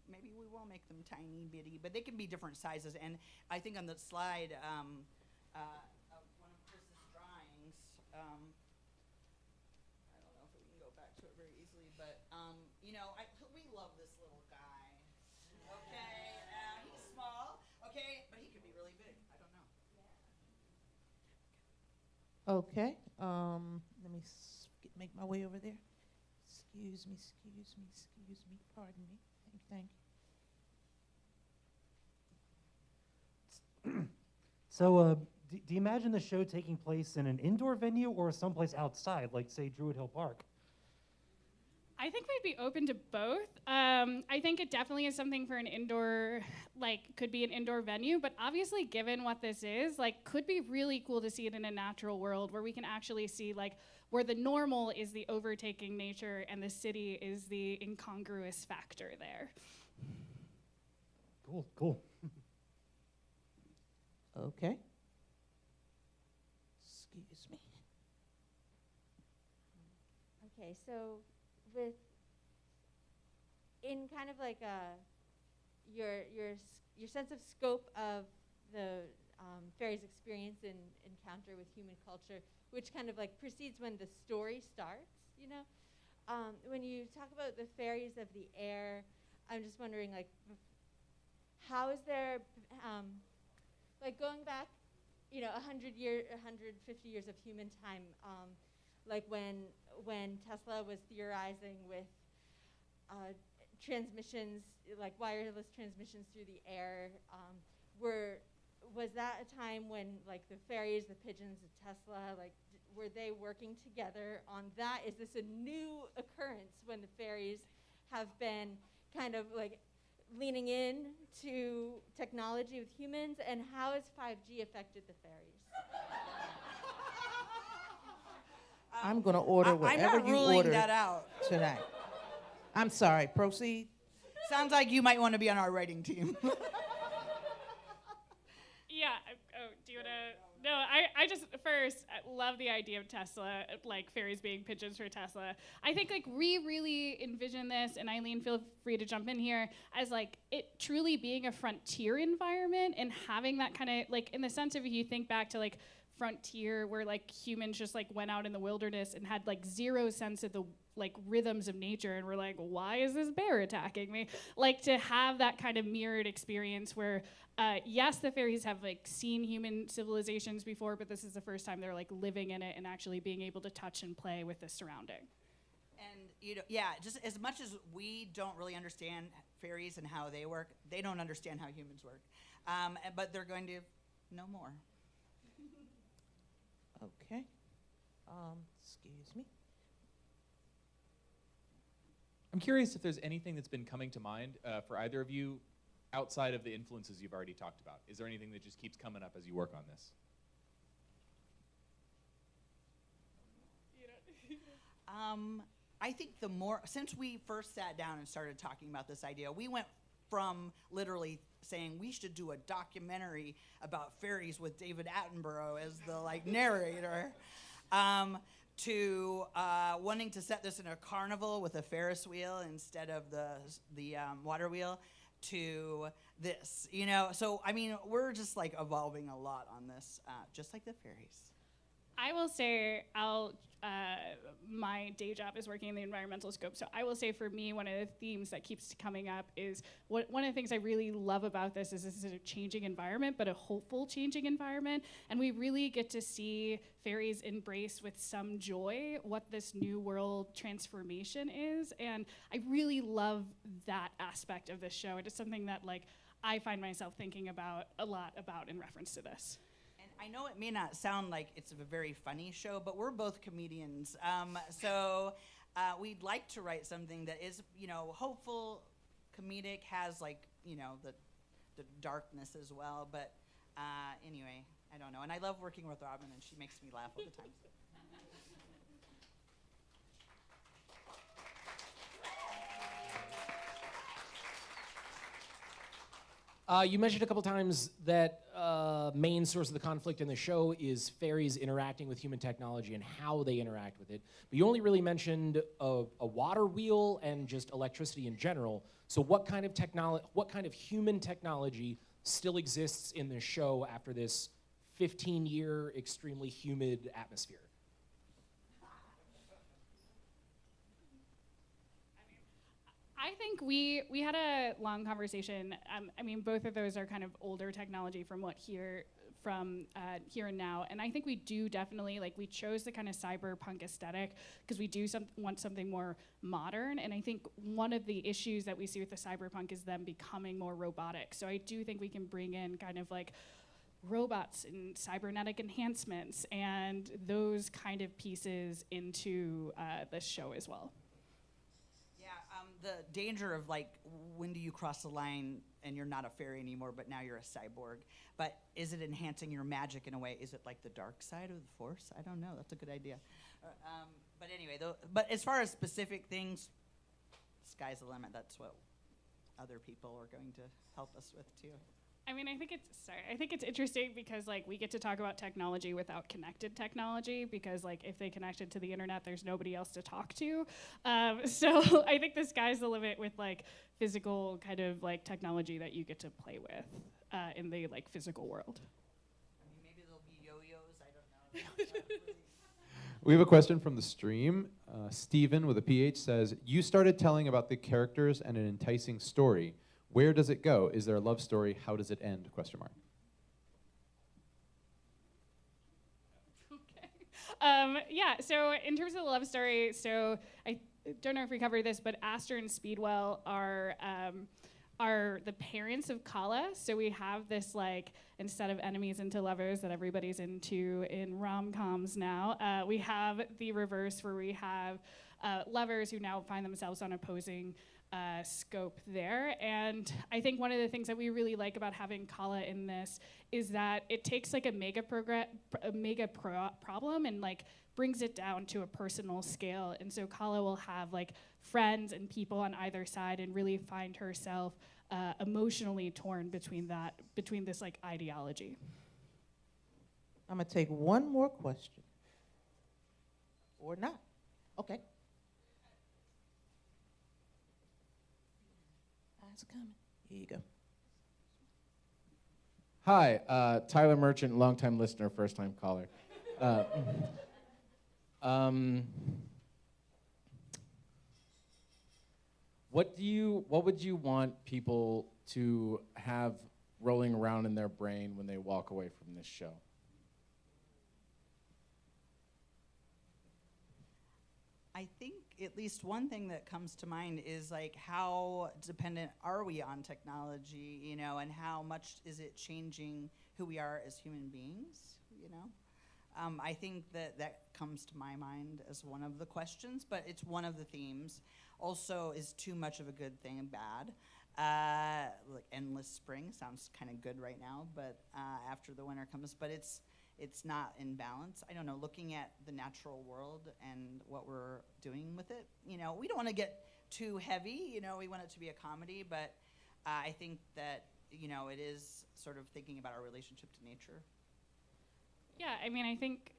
Maybe we will make them tiny, bitty, but they can be different sizes. And I think on the slide of one of Chris's drawings, I don't know if we can go back to it very easily, but we love this little guy. Okay, he's small. Okay, but he could be really big. I don't know. Okay, let me make my way over there. Excuse me, pardon me. Thank you. So, do you imagine the show taking place in an indoor venue or someplace outside, like, say, Druid Hill Park? I think we'd be open to both. I think it definitely is something for an indoor, could be an indoor venue, but obviously given what this is, could be really cool to see it in a natural world where we can actually see, where the normal is the overtaking nature and the city is the incongruous factor there. Cool. Okay. Excuse me. Okay, so in kind of your sense of scope of the fairies' experience and encounter with human culture, which kind of precedes when the story starts, when you talk about the fairies of the air, I'm just wondering how is there going back 150 years of human time, when Tesla was theorizing with transmissions, wireless transmissions through the air, was that a time when the fairies, the pigeons, the Tesla, were they working together on that? Is this a new occurrence when the fairies have been kind of leaning in to technology with humans? And how has 5G affected the fairies? I'm going to order I'm whatever not you ruling ordered that out. tonight. I'm sorry. Proceed. Sounds like you might want to be on our writing team. Yeah. Oh, do you want to? No, I just first I love the idea of Tesla, like fairies being pigeons for Tesla. I think like we really envision this, and Eileen, feel free to jump in here, as like it truly being a frontier environment and having that kind of like in the sense of if you think back to like frontier where like humans just like went out in the wilderness and had like zero sense of the like rhythms of nature and we're like, why is this bear attacking me? Like to have that kind of mirrored experience where yes, the fairies have like seen human civilizations before, but this is the first time they're like living in it and actually being able to touch and play with the surrounding. And you know, yeah, just as much as we don't really understand fairies and how they work, they don't understand how humans work. But they're going to know more. Okay. Excuse me. I'm curious if there's anything that's been coming to mind for either of you outside of the influences you've already talked about. Is there anything that just keeps coming up as you work on this? I think the more, since we first sat down and started talking about this idea, we went from literally saying we should do a documentary about fairies with David Attenborough as the like narrator, to wanting to set this in a carnival with a Ferris wheel instead of the water wheel, to this, you know. So I mean, we're just like evolving a lot on this, just like the fairies. I will say my day job is working in the environmental scope, so I will say for me, one of the themes that keeps coming up is one of the things I really love about this is a changing environment, but a hopeful changing environment, and we really get to see fairies embrace with some joy what this new world transformation is, and I really love that aspect of this show. It is something that like I find myself thinking about a lot about in reference to this. I know it may not sound like it's a very funny show, but we're both comedians. So we'd like to write something that is, you know, hopeful, comedic, has like, you know, the darkness as well. But anyway, I don't know. And I love working with Robyn, and she makes me laugh all the time. You mentioned a couple times that main source of the conflict in the show is fairies interacting with human technology and how they interact with it. But you only really mentioned a water wheel and just electricity in general. So what kind of human technology still exists in the show after this 15-year extremely humid atmosphere? I think we had a long conversation. I mean, both of those are kind of older technology from here and now, and I think we do definitely, like, we chose the kind of cyberpunk aesthetic because we do want something more modern, and I think one of the issues that we see with the cyberpunk is them becoming more robotic. So I do think we can bring in kind of like robots and cybernetic enhancements and those kind of pieces into this show as well. The danger of like, when do you cross the line and you're not a fairy anymore, but now you're a cyborg? But is it enhancing your magic in a way? Is it like the dark side of the force? I don't know. That's a good idea. But anyway, but as far as specific things, sky's the limit. That's what other people are going to help us with too. I mean, I think it's interesting because like we get to talk about technology without connected technology because like if they connected to the internet, there's nobody else to talk to. So I think the sky's the limit with like physical kind of like technology that you get to play with in the like physical world. I mean, maybe there'll be yo-yos. I don't know. We have a question from the stream. Steven with a PH says, you started telling about the characters and an enticing story. Where does it go? Is there a love story? How does it end? Question mark. Okay. Yeah, so in terms of the love story, so I don't know if we covered this, but Aster and Speedwell are the parents of Kala. So we have this like, instead of enemies into lovers that everybody's into in rom-coms now, we have the reverse where we have lovers who now find themselves on opposing scope there. And I think one of the things that we really like about having Kala in this is that it takes like a mega problem and like brings it down to a personal scale. And so Kala will have like friends and people on either side and really find herself emotionally torn between this like ideology. I'm gonna take one more question. Or not. Okay. Eyes coming. Here you go. Hi, Tyler Merchant, longtime listener, first-time caller. What would you want people to have rolling around in their brain when they walk away from this show? I think at least one thing that comes to mind is like how dependent are we on technology, you know, and how much is it changing who we are as human beings, you know? I think that comes to my mind as one of the questions, but it's one of the themes. Also, is too much of a good thing and bad? Like endless spring sounds kind of good right now, but after the winter comes, but it's not in balance. I don't know, looking at the natural world and what we're doing with it, you know, we don't want to get too heavy, you know, we want it to be a comedy, but I think that, you know, it is sort of thinking about our relationship to nature. Yeah, I mean, I think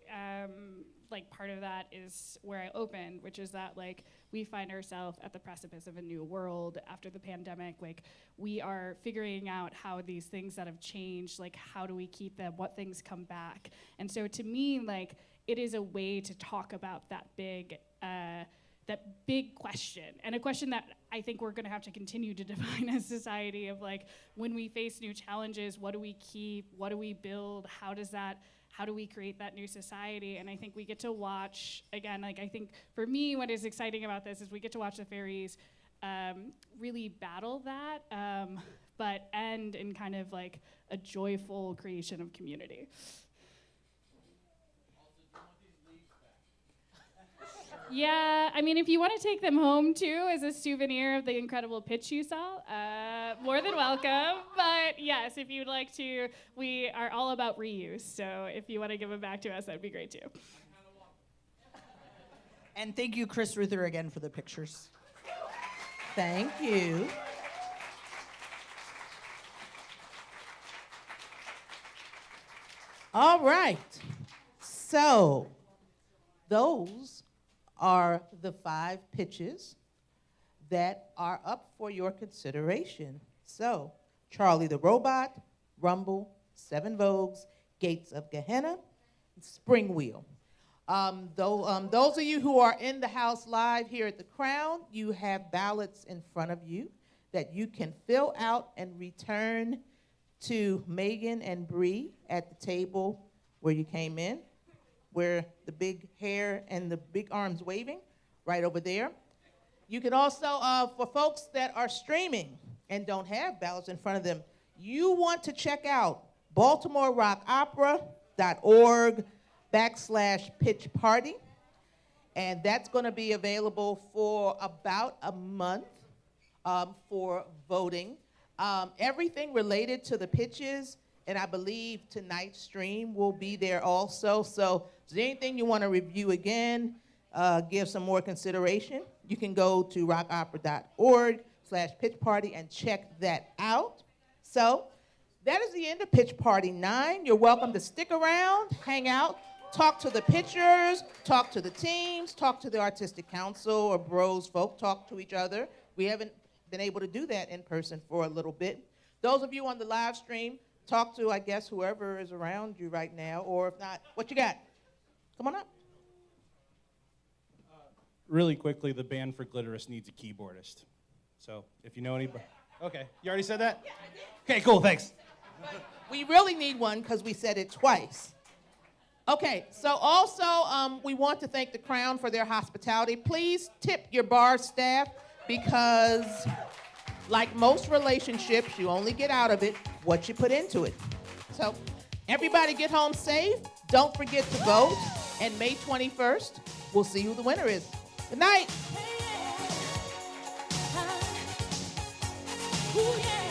like part of that is where I opened, which is that like we find ourselves at the precipice of a new world after the pandemic. Like we are figuring out how these things that have changed, like how do we keep them, what things come back. And so to me, like it is a way to talk about that big question, and a question that I think we're gonna have to continue to define as society of like when we face new challenges, what do we keep, what do we build, how do we create that new society? And I think we get to watch, again, like I think for me what is exciting about this is we get to watch the fairies really battle that, but end in kind of like a joyful creation of community. Yeah, I mean, if you want to take them home too as a souvenir of the incredible pitch you saw, more than welcome. But yes, if you'd like to, we are all about reuse. So if you want to give them back to us, that'd be great too. And thank you, Chris Ruther, again for the pictures. Thank you. All right. So those are the 5 pitches that are up for your consideration. So, Charlie the Robot, Rumble, 7 Vogues, Gates of Gehenna, SPRINGWHEEL. Those of you who are in the house live here at the Crown, you have ballots in front of you that you can fill out and return to Megan and Bree at the table where you came in, where the big hair and the big arms waving, right over there. You can also, for folks that are streaming and don't have ballots in front of them, you want to check out Baltimore Rock Opera.org/pitch party. And that's gonna be available for about a month for voting. Everything related to the pitches, and I believe tonight's stream will be there also. So is there anything you want to review again, give some more consideration? You can go to rockopera.org/pitch party and check that out. So that is the end of Pitch Party 9. You're welcome to stick around, hang out, talk to the pitchers, talk to the teams, talk to the artistic council or bros folk, talk to each other. We haven't been able to do that in person for a little bit. Those of you on the live stream, talk to, I guess, whoever is around you right now, or if not, what you got? Come on up. Really quickly, the band for Glitterous needs a keyboardist. So if you know anybody. Okay, you already said that? Yeah, I did. Okay, cool, thanks. We really need one because we said it twice. Okay, so also we want to thank the Crown for their hospitality. Please tip your bar staff because like most relationships, you only get out of it what you put into it. So everybody get home safe. Don't forget to vote. And May 21st, we'll see who the winner is. Good night. Ooh, yeah.